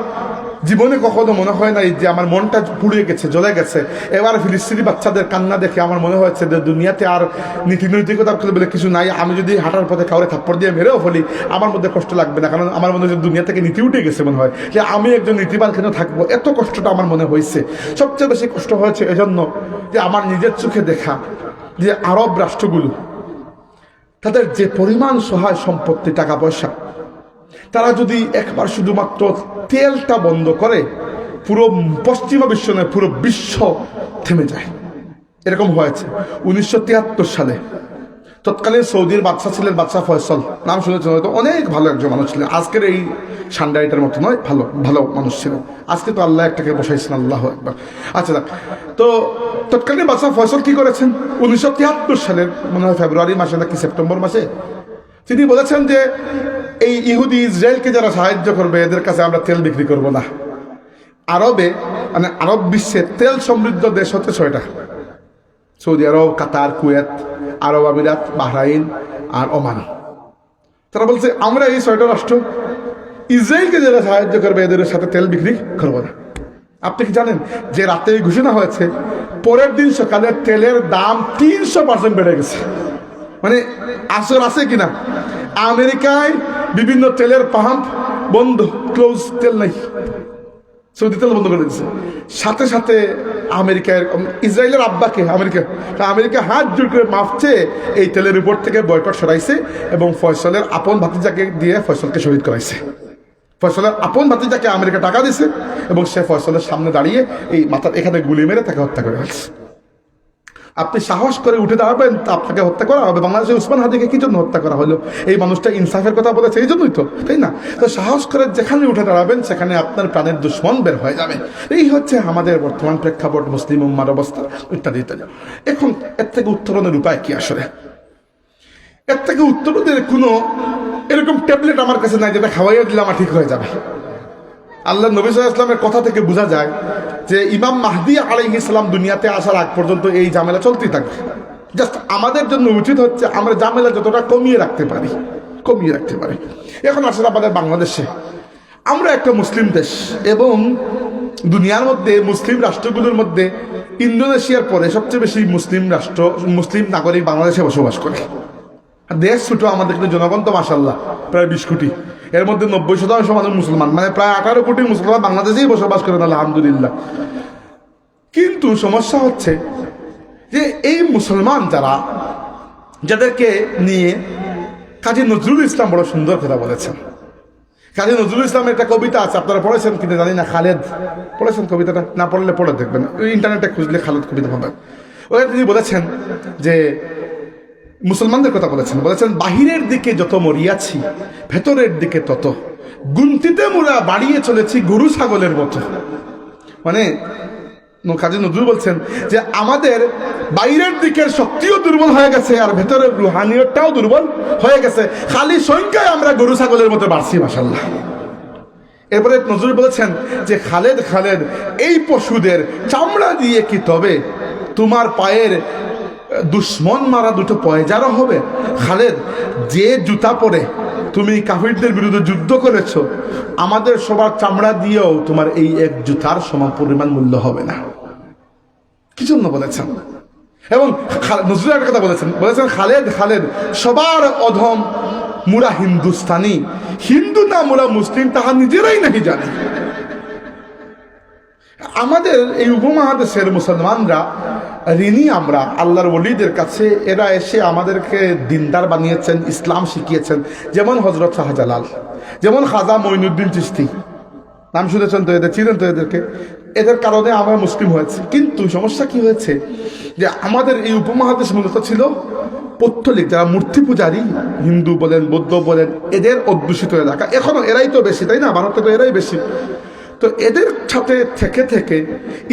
জীবনে কখনো মনে হয় না যে আমার মনটা পুড়িয়ে গেছে, জ্বলে গেছে। এবার ফিলিস্তিনি বাচ্চাদের কান্না দেখে আমার মনে হয়েছে যে দুনিয়াতে আর নীতি নৈতিকতা বলে কিছু নাই। আমি যদি হাঁটার পথে কাউরে থাপ্পড় দিয়ে মেরেও ফেলি, আমার মধ্যে কষ্ট লাগবে না, কারণ আমার মনে হয় দুনিয়া থেকে নীতি উঠে গেছে। মনে হয় যে আমি একজন নীতিবান কেন থাকবো, এত কষ্টটা আমার মনে হয়েছে। সবচেয়ে বেশি কষ্ট হয়েছে এজন্য যে আমার নিজের চোখে দেখা যে আরব রাষ্ট্রগুলো, তাদের যে পরিমাণ সহায় সম্পত্তি, টাকা পয়সা, তারা যদি একবার শুধুমাত্র তেলটা বন্ধ করে, পুরো পশ্চিমা বিশ্ব নয়, পুরো বিশ্ব থেমে যায়। এরকম হয়েছে 1973 সালে। তৎকালীন সৌদির বাদশা ছিলেন বাদশা ফয়সল, নাম শুনেছেন হয়তো, অনেক ভালো একজন মানুষ ছিলেন। আজকের এই সান্ডাইটার মতো নয়, ভালো মানুষ ছিলেন। আজকে তো আল্লাহ একটাকে বসাইছেন, আল্লাহ একবার। আচ্ছা, তো তৎকালীন বাদশা ফয়সল কি করেছেন? 1973 সালের মনে হয় ফেব্রুয়ারি মাসে নাকি সেপ্টেম্বর মাসে তিনি বলেছেন যে এই ইহুদি ইসরায়েলকে যারা সাহায্য করবে, এদের কাছে আমরা তেল বিক্রি করব না। আরবে, মানে আরব বিশ্বের তেল সমৃদ্ধ দেশ হচ্ছে 6টা: সৌদি আরব, কাতার, কুয়েত, আরব আমিরাত, বাহরাইন আর ওমান। তারা বলছে আমরা এই 6টা রাষ্ট্র ইসরায়েলকে যারা সাহায্য করবে, এদের সাথে তেল বিক্রি করব না। আপনি কি জানেন যে রাতে ঘোষণা হয়েছে, পরের দিন সকালে তেলের দাম 300% বেড়ে গেছে? মানে আসর আছে কিনা? আমেরিকায় বিভিন্ন তেলের পাম্প বন্ধ, ক্লোজ, তেল নাই, সৌদি তেল বন্ধ করে দিচ্ছে। সাথে সাথে আমেরিকার, ইসরায়েলের আব্বাকে আমেরিকা হাত জোর করে মাপছে, এই তেলের উপর থেকে বয়কট সরাইছে এবং ফয়সলের আপন ভাতিজাকে দিয়ে ফয়সলকে শহীদ করাইছে। ফয়সলের আপন ভাতিজাকে আমেরিকা টাকা দিছে এবং সে ফয়সলের সামনে দাঁড়িয়ে এই মাথার এখানে গুলি মেরে তাকে হত্যা করে ফেলছে। আপনি সাহস করে উঠে দাঁড়াবেন, আপনাকে হত্যা করা হবে। বাংলাদেশে উসমান হাদিকে কি জন্য হত্যা করা হলো? এই মানুষটা ইনসাফের কথা বলেছে, এই জন্যই তো, তাই না? তো সাহস করে যেখানে উঠে দাঁড়াবেন সেখানে আপনার প্রাণের দুশ্মন বের হয়ে যাবে। এই হচ্ছে আমাদের বর্তমান প্রেক্ষাপট, মুসলিম উম্মার অবস্থা, ইত্যাদি ইত্যাদি। এখন এর থেকে উত্তরণের উপায় কি আসলে? এর থেকে উত্তরদের কোনো এরকম ট্যাবলেট আমার কাছে নাই যেটা খাওয়াইয়া দিলে আমার ঠিক হয়ে যাবে। আল্লাহ নবী সাল্লাল্লাহু আলাইহি ওয়াসাল্লামের কথা থেকে বোঝা যায় যে ইমাম মাহদী আলাইহিস সালাম দুনিয়াতে আসার আগ পর্যন্ত এই ঝামেলা চলতেই থাকবে। জাস্ট আমাদের জন্য উচিত হচ্ছে আমরা ঝামেলা যতটা কমিয়ে রাখতে পারি। এখন আসলে আমাদের বাংলাদেশে আমরা একটা মুসলিম দেশ, এবং দুনিয়ার মধ্যে মুসলিম রাষ্ট্রগুলোর মধ্যে ইন্দোনেশিয়ার পরে সবচেয়ে বেশি মুসলিম নাগরিক বাংলাদেশে বসবাস করে। দেশ ছোট, আমাদের কিন্তু জনগণ তো মাশাআল্লাহ প্রায় 20 কোটি, এর মধ্যে 90% মানুষ মুসলমান, মানে প্রায় 18 কোটি মুসলমান বাংলাদেশেই বসবাস করেন, আলহামদুলিল্লাহ। কিন্তু সমস্যা হচ্ছে যে এই মুসলমান যাদেরকে নিয়ে কাজী নজরুল ইসলাম বড় সুন্দর কথা বলেছেন। কাজী নজরুল ইসলামের একটা কবিতা আছে, আপনারা পড়েছেন কিনা জানি না, খালেদ পড়েছেন কবিতাটা? না পড়লে পড়ে দেখবেন, ইন্টারনেটে খুঁজলে খালেদ কবিতা পাবেন। ওখানে তিনি বলেছেন যে মুসলমানদের কথা বলেছেন, বাহিরের দিকে যত মরিয়াছি ভেতরের দিকে তত, গুনতিতে মোরা বাড়িয়ে চলেছি গরু ছাগলের মতো। মানে কাজী নজরুল বলছেন যে আমাদের বাইরের দিকের শক্তিও দুর্বল হয়ে গেছে, আর ভেতরের রুহানিয়তটাও দুর্বল হয়ে গেছে, খালি সংখ্যায় আমরা গরু ছাগলের মতো বাড়ছি, মাশাআল্লাহ। এরপরে নজরুল বলেছেন যে খালেদ এই পশুদের চামড়া দিয়ে কি তবে তোমার পায়ের দুশ্মন মারা দুটো পয়জারও হবে? খালেদ, যে জুতা পরে তুমি কাফিরদের বিরুদ্ধে যুদ্ধ করেছো, আমাদের সবার চামড়া দিয়েও তোমার এই এক জুতার সমান পরিমাণ মূল্য হবে না। কি জন্য বলেছেন? এবং নজরুল একটা কথা বলেছেন খালেদ সবার অধম মুরা হিন্দুস্তানি, হিন্দু না মুরা মুসলিম তাহা নিজেরাই নাহি জানে। আমাদের এই উপমহাদেশের মুসলমানরা ঋণী আমরা আল্লাহর ওলিদের কাছে। এরা এসে আমাদেরকে দিনদার বানিয়েছেন, ইসলাম শিখিয়েছেন, যেমন হযরত শাহজালাল, যেমন খাজা মঈনুদ্দিন চিশতি, নাম শুনেছেন তো, এদের চিনেন তো এদেরকে। এদের কারণে আমরা মুসলিম হয়েছে। কিন্তু সমস্যা কি হয়েছে যে আমাদের এই উপমহাদেশ মূলত ছিল পৌত্তলিক, যারা মূর্তি পূজারী, হিন্দু বলেন বৌদ্ধ বলেন, এদের অধ্যুষিত এলাকা। এখনো এরাই তো বেশি, তাই না? ভারতে তো এরাই বেশি। তো এদের সাথে থেকে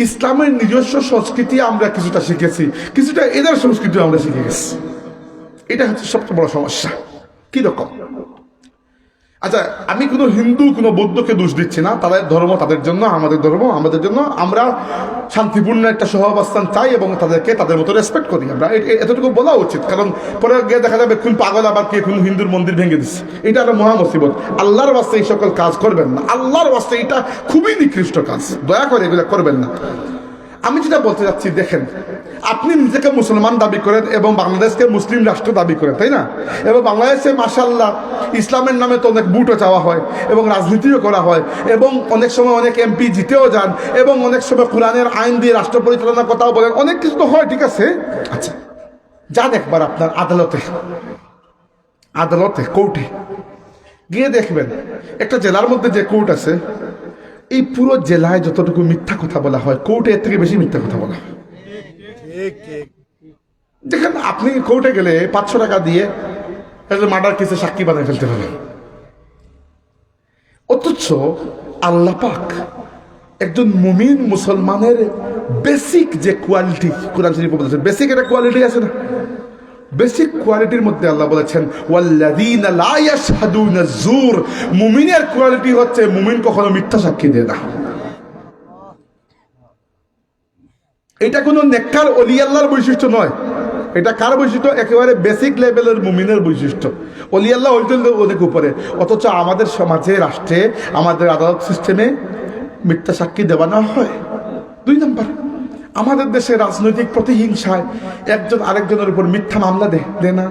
ইসলামের নিজস্ব সংস্কৃতি আমরা কিছুটা শিখেছি, কিছুটা এদের সংস্কৃতি আমরা শিখে গেছি। এটা হচ্ছে সবচেয়ে বড় সমস্যা। কিরকম? আচ্ছা, আমি কোনো হিন্দু কোনো বৌদ্ধকে দোষ দিচ্ছি না, তাদের ধর্ম তাদের জন্য, আমাদের ধর্ম আমাদের জন্য। আমরা শান্তিপূর্ণ একটা সহাবস্থান চাই এবং তাদেরকে তাদের মতো রেসপেক্ট করি। আমরা এতটুকু বলা উচিত, কারণ পরে গিয়ে দেখা যাবে কোন পাগল আবার কে কোন হিন্দুর মন্দির ভেঙে দিচ্ছে। এটা একটা মহা মুসিবত। আল্লাহর ওয়াস্তে এই সকল কাজ করবেন না, আল্লাহর ওয়াস্তে এটা খুবই নিকৃষ্ট কাজ, দয়া করে এগুলো করবেন না। আমি যেটা বলতে যাচ্ছি, দেখেন, আপনি নিজেকে মুসলমান দাবি করেন এবং বাংলাদেশকে মুসলিম রাষ্ট্র দাবি করেন, তাই না? এবং বাংলাদেশে মাশাআল্লাহ ইসলামের নামে তো অনেক ভোটও চাওয়া হয় এবং রাজনীতিও করা হয়, এবং অনেক সময় অনেক এমপি জিতেও যান, এবং অনেক সময় কোরআনের আইন দিয়ে রাষ্ট্র পরিচালনার কথাও বলেন, অনেক কিছু তো হয়, ঠিক আছে। আচ্ছা, যান একবার আপনার আদালতে কোর্টে গিয়ে দেখবেন, একটা জেলার মধ্যে যে কোর্ট আছে, এই পুরো জেলায় যতটুকু মিথ্যা কথা বলা হয়, কোর্টে এর থেকে বেশি মিথ্যা কথা বলা হয়। দেখেন, আপনি কোর্টে গেলে 500 টাকা দিয়ে একটা মার্ডার কেসে সাক্ষী বানিয়ে ফেলতে পারেন, অথচ আল্লাহ পাক একজন মুমিন মুসলমানের বেসিক যে কোয়ালিটি, কোরআন শরীফে বলেছেন বেসিক একটা কোয়ালিটি আছে না, বেসিক কোয়ালিটির মধ্যে আল্লাহ বলেছেন ওয়াল্লাযীনা লা ইয়াশহাদুনা যুর, মুমিনের কোয়ালিটি হচ্ছে মুমিন কখনো মিথ্যা সাক্ষী দেয় না। এটা কোনো নেককার ওলি আল্লাহর বৈশিষ্ট্য নয়, এটা কার বৈশিষ্ট্য? একেবারে বেসিক লেভেলের মুমিনের বৈশিষ্ট্য। ওলি আল্লাহ হইতে অনেক উপরে, অথচ আমাদের সমাজে, রাষ্ট্রে, আমাদের আদালত সিস্টেমে মিথ্যা সাক্ষী দেওয়ানো হয়। 2 নম্বর, আমাদের দেশে রাজনৈতিক প্রতিহিংসায় একজন আরেকজনের উপর মিথ্যা মামলা দেয় না।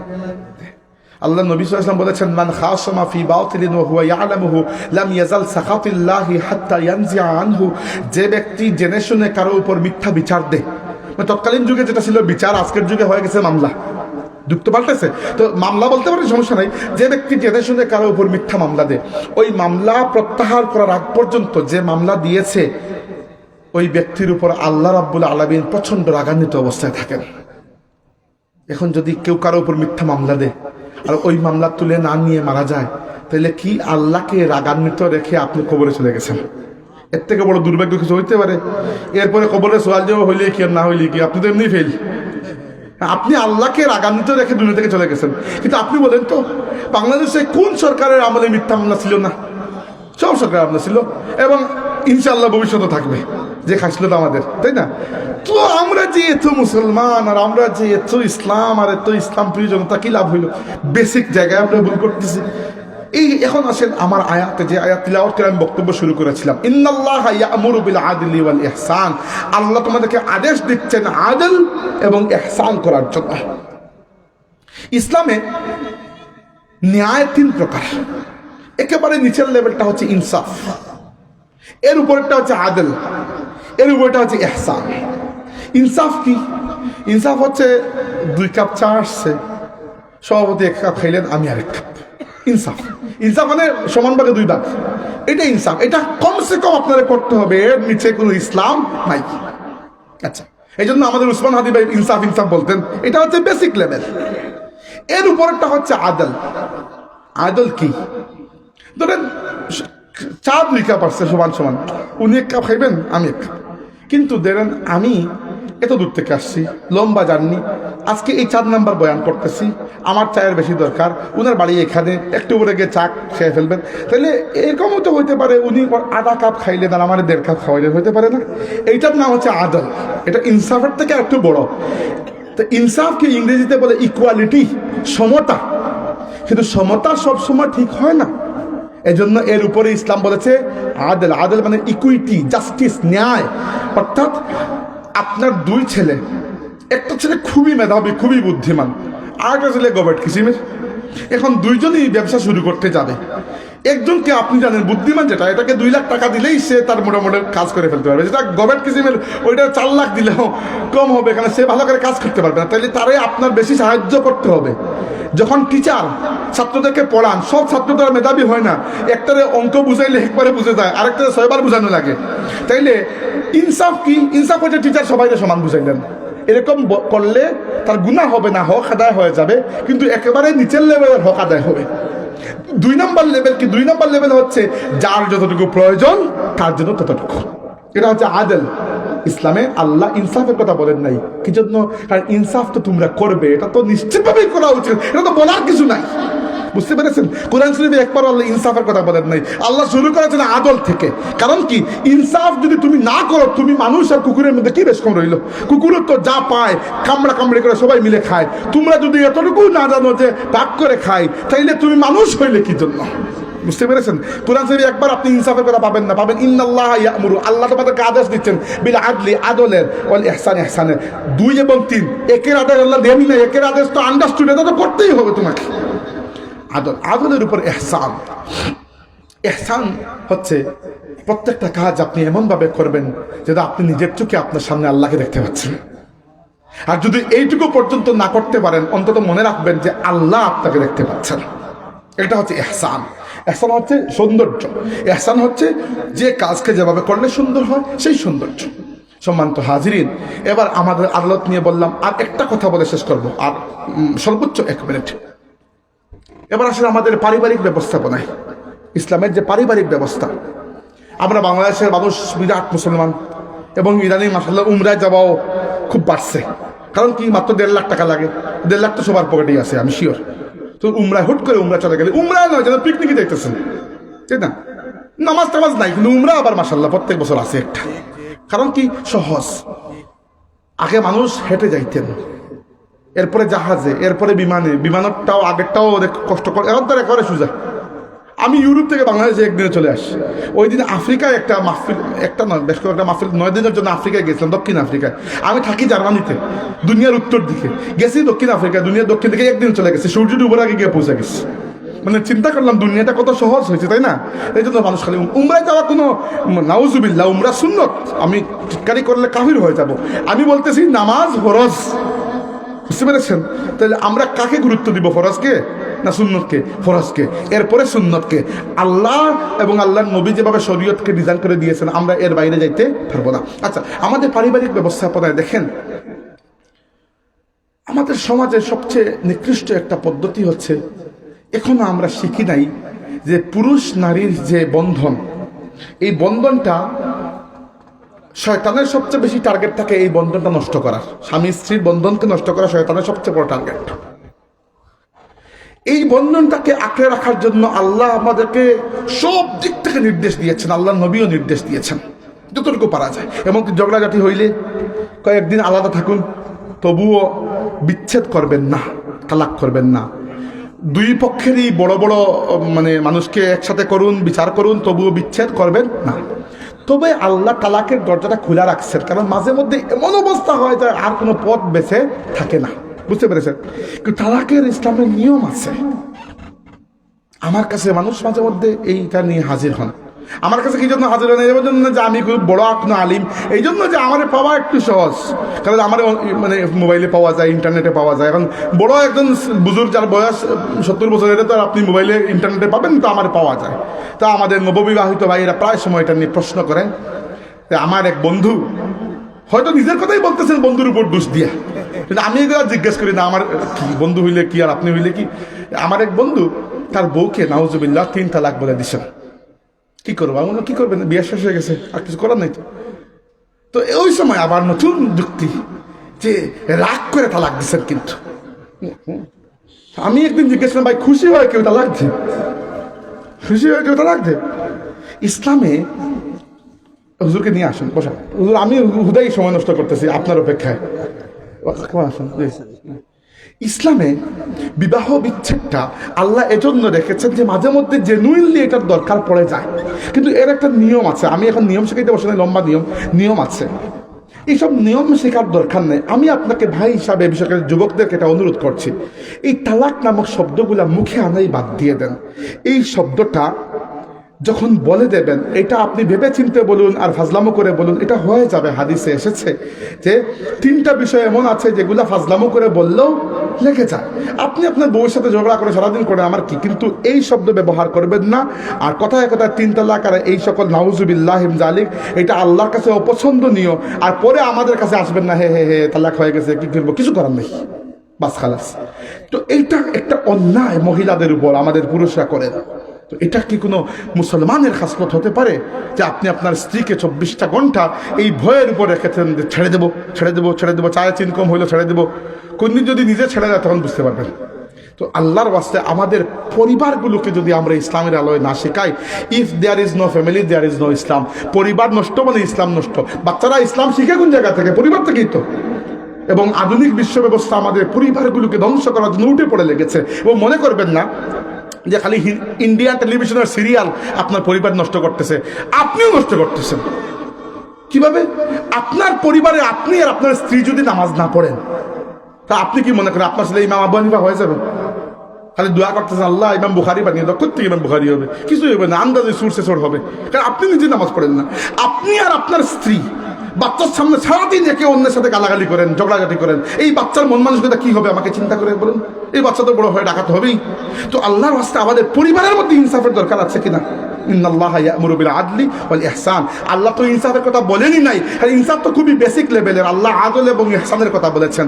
আল্লাহ নবী সাল্লাল্লাহু আলাইহি ওয়াসাল্লাম বলেছেন, মান খাসামা ফি বাতিলিন ওয়া হুয়া ইয়ালামুহু লাম ইয়াজাল সাখাতুল্লাহি হাত্তা ইয়ানজিআ আনহু। যে ব্যক্তি জেনে শুনে কারো উপর মিথ্যা বিচার দেয়, মানে তৎকালীন যুগে যেটা ছিল বিচার, আজকের যুগে হয়ে গেছে মামলা, যুক্ত পাল্টেছে, তো মামলা বলতে পারেন, সমস্যা নাই। যে ব্যক্তি জেনে শুনে কারো উপর মিথ্যা মামলা দেয়, ওই মামলা প্রত্যাহার করার আগ পর্যন্ত যে মামলা দিয়েছে ওই ব্যক্তির উপর আল্লাহ রাব্বুল আলামিন প্রচন্ড রাগান্বিত অবস্থায় থাকেন। এখন যদি কেউ কারো উপর মিথ্যা মামলা দেয় আর ওই মামলা তুলে না নিয়ে মারা যায়, তাহলে কি আল্লাহকে রাগান্বিত রেখে আপনি কবরে চলে গেছেন? এর থেকে বড় দুর্ভাগ্য কিছু হইতে পারে? এরপরে কবরে সোয়াল জবাব হইলে কি আর না হইলে কি, আপনি তো এমনি ফেল। আপনি আল্লাহকে রাগান্বিত রেখে দুনিয়া থেকে চলে গেছেন। কিন্তু আপনি বলেন তো, বাংলাদেশে কোন সরকারের আমলে মিথ্যা মামলা ছিল না? সব সরকার আমলে ছিল, এবং ইনশাআল্লাহ ভবিষ্যতে থাকবে, যে খাইছিল তো আমাদের, তাই না? তো আমরা যে এত মুসলমান, আর আমরা যে এত ইসলাম, আর এত ইসলাম প্রিয় জনতা, কি লাভ হইল? বেসিক জায়গায় আমরা ভুল করতেছি। এই এখন আসেন আমার আয়াতে, যে আয়াত তিলাওয়াত করে আমি বক্তব্য শুরু করেছিলাম, ইন্নাল্লাহা ইয়া'মুরু বিল আদলি ওয়াল ইহসান, আল্লাহ তোমাদেরকে আদেশ দিচ্ছেন আদল এবং ইহসান করার জন্য। ইসলামে ন্যায় তিন প্রকার। একেবারে নিচের লেভেলটা হচ্ছে ইনসাফ, এর উপরেরটা হচ্ছে আদল, এর উপরেরটা হচ্ছে ইহসান। ইনসাফ কি? ইনসাফ হচ্ছে 2 কাপ চা আসছে, সভাপতি 1 কাপ খাইলেন, আমি আরেক কাপ। ইনসাফ, ইনসাফ মানে সমান ভাগে 2 ভাগ, এটা ইনসাফ। এটা কমসে কম আপনারা করতে হবে, এর নিচে কোনো ইসলাম নাই। আচ্ছা, এই জন্য আমাদের উসমান হাদি ভাই ইনসাফ ইনসাফ বলতেন, এটা হচ্ছে বেসিক লেভেল। এর উপরেরটা হচ্ছে আদল। আদল কি? ধরেন চা 2 কাপ আসছে সমান সমান, উনি 1 কাপ খাইবেন, আমি 1 কাপ। কিন্তু ধরেন আমি এত দূর থেকে আসছি, লম্বা জার্নি, আজকে এই 4 নাম্বার বয়ান করতেছি, আমার চায়ের বেশি দরকার, উনার বাড়ি এখানে, একটু উপরে গিয়ে চা খেয়ে ফেলবেন, তাহলে এরকমও তো হইতে পারে উনি আধা কাপ খাইলেন আর আমার 1.5 কাপ খাওয়াইলেন, হইতে পারে না? এইটার নাম হচ্ছে আদল। এটা ইনসাফের থেকে একটু বড়। তো ইনসাফকে ইংরেজিতে বলে ইকুয়ালিটি, সমতা। কিন্তু সমতা সবসময় ঠিক হয় না, এজন্য এর উপরে ইসলাম বলেছে আদল। আদল মানে ইকুইটি, জাস্টিস, ন্যায়। অর্থাৎ আপনার 2 ছেলে, একটা ছেলে খুবই মেধাবী, খুবই বুদ্ধিমান, আরেকটা ছেলে গভর্নমেন্ট কিসিমের। এখন 2 জনই ব্যবসা শুরু করতে যাবে। একজনকে আপনি জানেন বুদ্ধিমান যেটা, এটাকে 2 লাখ টাকা দিলেই সে তার মোটামুটি কাজ করে ফেলতে পারবে। যেটা গভর্নমেন্ট কিসিমের, ওইটা 4 লাখ দিলেও কম হবে, কারণ সে ভালো করে কাজ করতে পারবে না। তাহলে তারে আপনার বেশি সাহায্য করতে হবে। যখন টিচার ছাত্রদেরকে পড়ান, সব ছাত্র তো আর মেধাবী হয় না, একটারে অঙ্ক বুঝাইলে একবারে বুঝে যায়, আরেকটারে 6 বার বুঝানো লাগে। তাইলে ইনসাফ কি? ইনসাফ হচ্ছে টিচার সবাইকে সমান বুঝাইলেন, এরকম করলে তার গুনাহ হবে না, হক আদায় হয়ে যাবে, কিন্তু একেবারে নিচের লেভেলের হক আদায় হবে। 2 নম্বর লেভেল কি? 2 নম্বর লেভেল হচ্ছে যার যতটুকু প্রয়োজন তার জন্য ততটুকু। এটা হচ্ছে আদল। ইসলামে আল্লাহ ইনসাফের কথা বলেন নাই, কি জন্য? কারণ ইনসাফ তো তোমরা করবে, এটা তো নিশ্চিতভাবেই করা উচিত, এটা তো বলার কিছু নাই। বুঝতে পেরেছেন? কোরআন শরীফে একবার আল্লাহ ইনসাফের কথা বলেন নাই, আল্লাহ শুরু করেছেন আদল থেকে। কারণ কি? ইনসাফ যদি তুমি না করো, তুমি মানুষ আর কুকুরের মধ্যে কি বেশ কম রইল? কুকুরের তো যা পায় কামড়া কামড়ি করে সবাই মিলে খায়, তোমরা যদি এতটুকু না জানো যে ভাগ করে খায়, তাইলে তুমি মানুষ হইলে কি জন্য? বুঝতে পেরেছেন? কোরআন শরীফে একবার আপনি ইনসাফের কথা পাবেন না, পাবেন ইন্নাল্লাহা ইয়া'মুরু, আল্লাহ তোমাদেরকে আদেশ দিচ্ছেন বিল আদলি, আদলের, ওয়াল ইহসান, ইহসানের। 2 এবং 3 একের আদেশ আল্লাহ দেনই না, একের আদেশ তো আন্ডারস্টুড, এটা তো করতেই হবে তোমাকে। আদল, আদলের উপর ইহসান। ইহসান হচ্ছে প্রত্যেকটা কাজ আপনি এমনভাবে করবেন যেটা আপনি নিজের চোখে আপনার সামনে আল্লাহকে দেখতে পাচ্ছেন। আর যদি এইটুকু পর্যন্ত না করতে পারেন, অন্তত মনে রাখবেন যে আল্লাহ আপনাকে দেখতে পাচ্ছেন। এটা হচ্ছে ইহসান। ইহসান হচ্ছে সৌন্দর্য। ইহসান হচ্ছে যে কাজকে যেভাবে করলে সুন্দর হয়, সেই সৌন্দর্য। সম্মানিত হাজিরিন, এবার আমাদের আদালত নিয়ে বললাম, আর একটা কথা বলে শেষ করবো, আর সর্বোচ্চ 1 মিনিট। এবার আসলে আমাদের পারিবারিক ব্যবস্থাপনায়, ইসলামের যে পারিবারিক ব্যবস্থা, আমরা বাংলাদেশের মানুষ বিরাট মুসলমান, এবং ইদানিং মাশাআল্লাহ উমরায় যাওয়াও খুব বাড়ছে। কারণ কি? মাত্র 1.5 লাখ টাকা লাগে, 1.5 লাখ তো সবার পকেটেই আছে, আমি শিওর। তো উমরায় হুট করে উমরা চলে গেলে, উমরায় নয় যেন পিকনিকে দেখতেছেন, ঠিক না? নামাজ টামাজ নাই, কিন্তু উমরা আবার মাশাআল্লাহ প্রত্যেক বছর আছে একটা। কারণ কি? সহজ। আগে মানুষ হেঁটে যাইতেন, এরপরে জাহাজে, এরপরে বিমানে, বিমানটাও আগেরটাও কষ্ট করে, এখন তো একেবারে সোজা। আমি ইউরোপ থেকে বাংলাদেশে একদিনে চলে আসি। ওই দিন আফ্রিকায় একটা মাহফিল, একটা নয় বেশ কয়েকটা মাহফিল, 9 দিনের জন্য আফ্রিকায় গেছিলাম, দক্ষিণ আফ্রিকায়। আমি থাকি জার্মানিতে, দুনিয়ার উত্তর দিকে। গেছি দক্ষিণ আফ্রিকায়, দুনিয়ার দক্ষিণ দিকে একদিন চলে গেছে, সূর্য ডুবার আগে গিয়ে পৌঁছে গেছি। মানে চিন্তা করলাম দুনিয়াটা কত সহজ হয়েছে, তাই না? এই জন্য মানুষ খালি উমরায় যাওয়া কোনো নাউজুবিল্লাহ, উমরা সুন্নত, আমি টিটকারি করলে কাফির হয়ে যাব। আমি বলতেছি নামাজ ফরজ। বুঝতে পেরেছেন? তাহলে আমরা কাকে গুরুত্ব দিব, ফরজকে না সুন্নতকে? ফরজকে, এরপরে সুন্নতকে। আল্লাহ এবং আল্লাহর নবী যেভাবে শরীয়তকে ডিজাইন করে দিয়েছেন, আমরা এর বাইরে যাইতে পারবো না। আচ্ছা, আমাদের পারিবারিক ব্যবস্থাপনায় দেখেন, আমাদের সমাজের সবচেয়ে নিকৃষ্ট একটা পদ্ধতি হচ্ছে, এখনো আমরা শিখি নাই যে পুরুষ নারীর যে বন্ধন, এই বন্ধনটা শয়তানের সবচেয়ে বেশি টার্গেট থাকে এই বন্ধনটা নষ্ট করার, স্বামী স্ত্রীর বন্ধনকে নষ্ট করা শয়তানের সবচেয়ে বড় টার্গেট। এই বন্ধনটাকে আঁকড়ে রাখার জন্য আল্লাহ আমাদেরকে সব দিক থেকে নির্দেশ দিয়েছেন, আল্লাহ নবীও নির্দেশ দিয়েছেন যতটুকু পারা যায়। এমনকি ঝগড়াঝাটি হইলে কয়েকদিন আলাদা থাকুন, তবুও বিচ্ছেদ করবেন না, তালাক করবেন না। দুই পক্ষেরই বড় বড় মানুষকে একসাথে করুন, বিচার করুন, তবুও বিচ্ছেদ করবেন না। তবে আল্লাহ তালাকের দরজাটা খোলা রাখছেন, কারণ মাঝে মধ্যে এমন অবস্থা হয় যায় আর কোনো পথ বেছে থাকে না, বুঝতে পেরেছেন? কিন্তু তালাকের ইসলামের নিয়ম আছে। আমার কাছে মানুষ মাঝে মধ্যে এইটা নিয়ে হাজির হন। আমার কাছে কি জন্য হাজির হন? এই জন্য যে আমি খুব বড় কোনো আলিম, এই জন্য যে আমার পাওয়া একটু সহজ, কারণ আমার মোবাইলে পাওয়া যায়, ইন্টারনেটে পাওয়া যায়। এখন বড় একজন বুজুর্গ যার বয়স 70 বছরের, তো আপনি মোবাইলে ইন্টারনেটে পাবেন, তো আমার পাওয়া যায়। তা আমাদের নববিবাহিত ভাইয়েরা প্রায় সময় এটা নিয়ে প্রশ্ন করেন। আমার এক বন্ধু হয়তো নিজের কথাই বলতেছেন বন্ধুর উপর দোষ দিয়া, কিন্তু আমি এগুলো জিজ্ঞেস করি না, আমার কি বন্ধু হইলে কি আর আপনি হইলে কি। আমার এক বন্ধু তার বউকে নাউজুবিল্লাহ 3 তালাক বলে দিছেন। কি করবো? আমি কি করবেন, বিয়ে শেষ হয়ে গেছে, আর কিছু করার নাই। তো ওই সময় আবার নতুন যুক্তি যে রাগ করে তালাক দিচ্ছেন। কিন্তু আমি একদিন জিজ্ঞেস করলাম, ভাই খুশি হয় কেউ তালাক দে? খুশি হয় কেউ তালাক দে? ইসলামে হুজুরকে নিয়ে আসুন, বসা। হুজুর আমি হুদাই সময় নষ্ট করতেছি আপনার অপেক্ষায়। আসুন। ইসলামে বিবাহ বিচ্ছেদটা আল্লাহ এজন্য রেখেছেন যে মাঝে মধ্যে জেনুইনলি এটার দরকার পড়ে যায়, কিন্তু এর একটা নিয়ম আছে। আমি এখন নিয়ম শেখাইতে বসে নাই, লম্বা নিয়ম আছে। এইসব নিয়ম শেখার দরকার নেই। আমি আপনাকে ভাই হিসাবে বিশেষ করে যুবকদেরকে এটা অনুরোধ করছি, এই তালাক নামক শব্দগুলা মুখে আনাই বাদ দিয়ে দেন। এই শব্দটা যখন বলে দেবেন, এটা আপনি ভেবে চিনতে বলুন আর ফাজলামো করে বলুন, এটা হয়ে যাবে। হাদিসে এসেছে যে 3টা বিষয় এমন আছে যেগুলা ফাজলামো করে বললেও লেগে যায়। আপনি আপনার বউয়ের সাথে ঝগড়া করে সারাদিন করে আমার কি, কিন্তু এই শব্দ ব্যবহার করবেন না। আর কথায় কথায় 3 তালাক আর এই সকল নাউজুবিল্লাহ জালিক, এটা আল্লাহর কাছে অপছন্দনীয়। আর পরে আমাদের কাছে আসবেন না, হে হে হে তালাক হয়ে গেছে, কি করবো, কিছু করার নেই, বাস খালাস। তো এইটা একটা অন্যায় মহিলাদের উপর আমাদের পুরুষরা করে। তো এটা কি কোনো মুসলমানের খাসলত হতে পারে যে আপনি আপনার স্ত্রীকে 24টা ঘন্টা এই ভয়ের উপর রেখেছেন যে ছেড়ে দেবো, ছেড়ে দেবো, ছেড়ে দেবো, চায় ইনকম হইলো ছেড়ে দেবো। কোনদিন যদি নিজে ছেড়ে যায় তখন বুঝতে পারবেন। তো আল্লাহর ওয়াস্তে আমাদের পরিবারগুলোকে যদি আমরা ইসলামের আলোয় না শেখাই, if there is no family there is no Islam. পরিবার নষ্ট মানে ইসলাম নষ্ট। বাচ্চারা ইসলাম শিখে কোন জায়গা থেকে? পরিবার থেকেই তো। এবং আধুনিক বিশ্ব ব্যবস্থা আমাদের পরিবারগুলোকে ধ্বংস করার জন্য উঠে পড়ে লেগেছে। এবং মনে করবেন না যে খালি ইন্ডিয়ান টেলিভিশনের সিরিয়াল আপনার পরিবার নষ্ট করতেছে, আপনিও নষ্ট করতেছেন। কিভাবে? আপনার পরিবারে আপনি আর আপনার স্ত্রী যদি নামাজ না পড়েন, তা আপনি কি মনে করেন আপনার ছেলে ইমাম আবু হানিফা হয়ে যাবে? খালি দোয়া করতেছেন আল্লাহ ইমাম বুখারি বানিয়ে দাও, কোথেকে ইমাম বুখারি হবে? কিছুই হবে না, আন্দাজে সুরসে সোর হবে, কারণ আপনি নিজে নামাজ পড়েন না। আপনি আর আপনার স্ত্রী বাচ্চার সামনে সারাদিন একে অন্যের সাথে গালাগালি করেন, ঝগড়াঝাটি করেন, এই বাচ্চার মন মানসিকতা কি হবে আমাকে চিন্তা করে বলুন। এই বাচ্চা তো বড় হয়ে ডাকাতে হবেই। তো আল্লাহর রাস্তায় আমাদের পরিবারের মধ্যে ইনসাফের দরকার আছে কিনা? ইন্নাল্লাহা ইয়া'মুরু বিল আদলি ওয়াল ইহসান। আল্লাহ তো ইনসাফের কথা বলেনই নাই, আর ইনসাফ তো খুবই বেসিক লেভেলের। আল্লাহ আদল এবং ইহসানের কথা বলেছেন।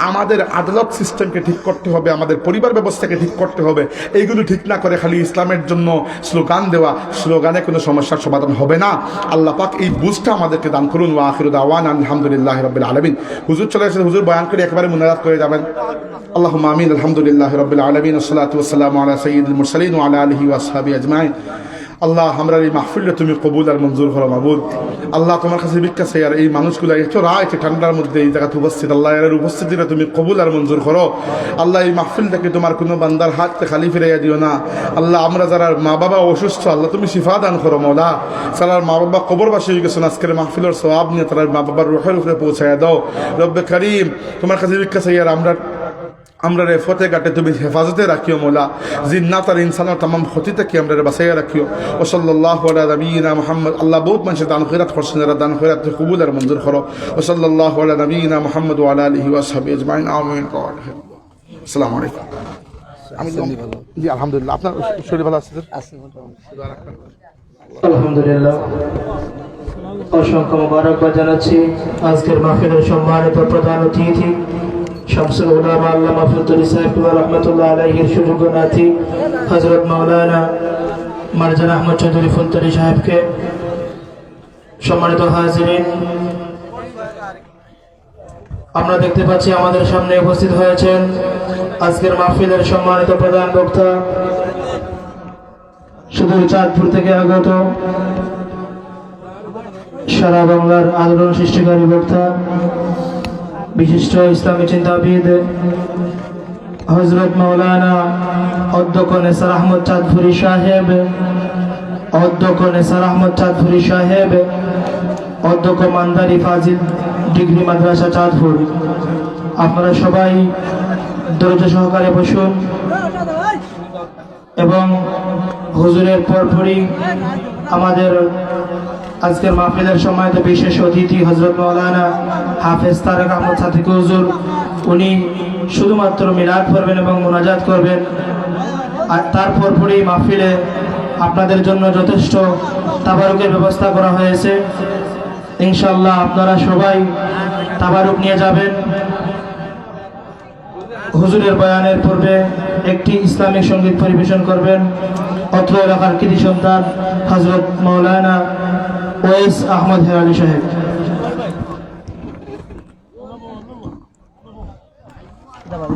আমাদের আদালত সিস্টেমকে ঠিক করতে হবে, আমাদের পরিবার ব্যবস্থাকে ঠিক করতে হবে। এইগুলো ঠিক না করে খালি ইসলামের জন্য স্লোগান দেওয়া, স্লোগানে কোনো সমস্যার সমাধান হবে না। আল্লাহ পাক এই বুঝটা আমাদেরকে দান করুন। ওয়া আখিরু দাওয়ানা আলহামদুলিল্লাহি রাব্বিল আলামিন। হুজুর চলে এসেছেন, হুজুর বয়ান করে একেবারে মুনাজাত করে যাবেন। আল্লাহুম্মা আমিন। আলহামদুলিল্লাহি রাব্বিল আলামিন, ওয়াসসালাতু ওয়াসসালামু আলা সাইয়্যিদিল মুরসালিন ওয়া আলা আলিহি ওয়া আসহাবিহি আজমাইন। আল্লাহ আমরা এই মাহফিলটা তুমি কবুল আর মঞ্জুর করো মাবুদ। আল্লাহ তোমার কাছে ভিক্ষা চাই, আর এই মানুষগুলো এত রাত ঠান্ডার মধ্যে এই জায়গাতে উপস্থিত, আল্লাহ এর উপস্থিতিটা তুমি কবুল আর মঞ্জুর করো। আল্লাহ এই মাহফিলটাকে তোমার কোনো বান্দার হাতে খালি ফিরাইয়া দিও না। আল্লাহ আমরা যারা মা বাবা অসুস্থ, আল্লাহ তুমি শিফা দান করো মওলা। যারা মা বাবা কবরবাসী হয়ে গেছেন, আজকের মাহফিলের সওয়াব নিয়ে তারা মা বাবার রুহের উপরে পৌঁছাইয়া দাও রব্বে কারীম। তোমার কাছে ভিক্ষা চাই, আর আমরা রে ফতে ঘাটে তুমি হেফাজতে রাখিও মৌলা। জিন্নাত আর ইনসানের তামাম ক্ষতি থেকে আমরা বাঁচাইয়া রাখিও। ও সাল্লাল্লাহু আলা নবিয়িনা মুহাম্মদ। আল্লাহ বহুত মানুষের দান খয়রাত করছেন, যারা দান খয়রাত কবুল আর মঞ্জুর করো। ও সাল্লাল্লাহু আলা নবিয়িনা মুহাম্মদ ওয়া আলা আলিহি ওয়া সাহবিহি আজমাইন। আমিন। আসসালামু আলাইকুম। আমি জি আলহামদুলিল্লাহ। আপনার শরীর ভালো আছে? আলহামদুলিল্লাহ। অসংখ্য মোবারকবাদ জানাচ্ছি আজকের মাহফিলের সম্মানিত প্রধান অতিথি শামসুল উলামা আল্লামা ফজলুল সাহেব রাহমাতুল্লাহ আলাইহির সুযোগ্য নাতি হযরত মাওলানা মারজান আহমদ চৌধুরী ফুলতলি সাহেবকে সম্মানিত হাজিরিন, আমরা দেখতে পাচ্ছি আমাদের সামনে উপস্থিত হয়েছেন আজকের মাহফিলের সম্মানিত প্রধান বক্তা, সুদূর চাঁদপুর থেকে আগত সারা বাংলার আলোড়ন সৃষ্টিকারী বক্তা, বিশিষ্ট ইসলামী চিন্তাবিদ হযরত মাওলানা অধ্যক্ষ নেসার আহমদ চাঁদপুরি সাহেব, অধ্যক্ষ নেসার আহমদ চাঁদপুরি সাহেব, অধ্যক্ষ মান্দারি ফাজিল ডিগ্রি মাদ্রাসা চাঁদপুর। আপনারা সবাই ধৈর্য সহকারে বসুন এবং হুজুরের পরপরই আমাদের আজকের মাহফিলের সম্মানিত বিশেষ অতিথি হযরত মাওলানা হাফেজ তারেক আহমদ সাদিক হুজুর, উনি শুধুমাত্র মিলাদ পড়বেন এবং মুনাজাত করবেন। আর তার পরপরই মাহফিলে আপনাদের জন্য যথেষ্ট তাবারুকের ব্যবস্থা করা হয়েছে। ইনশাআল্লাহ আপনারা সবাই তাবারুক নিয়ে যাবেন। হুজুরের বয়ানের পূর্বে একটি ইসলামিক সঙ্গীত পরিবেশন করবেন অত্র এলাকার কৃতি সন্তান হযরত মাওলানা ওয়েস আহমদ হেলালি সাহেব। Dapat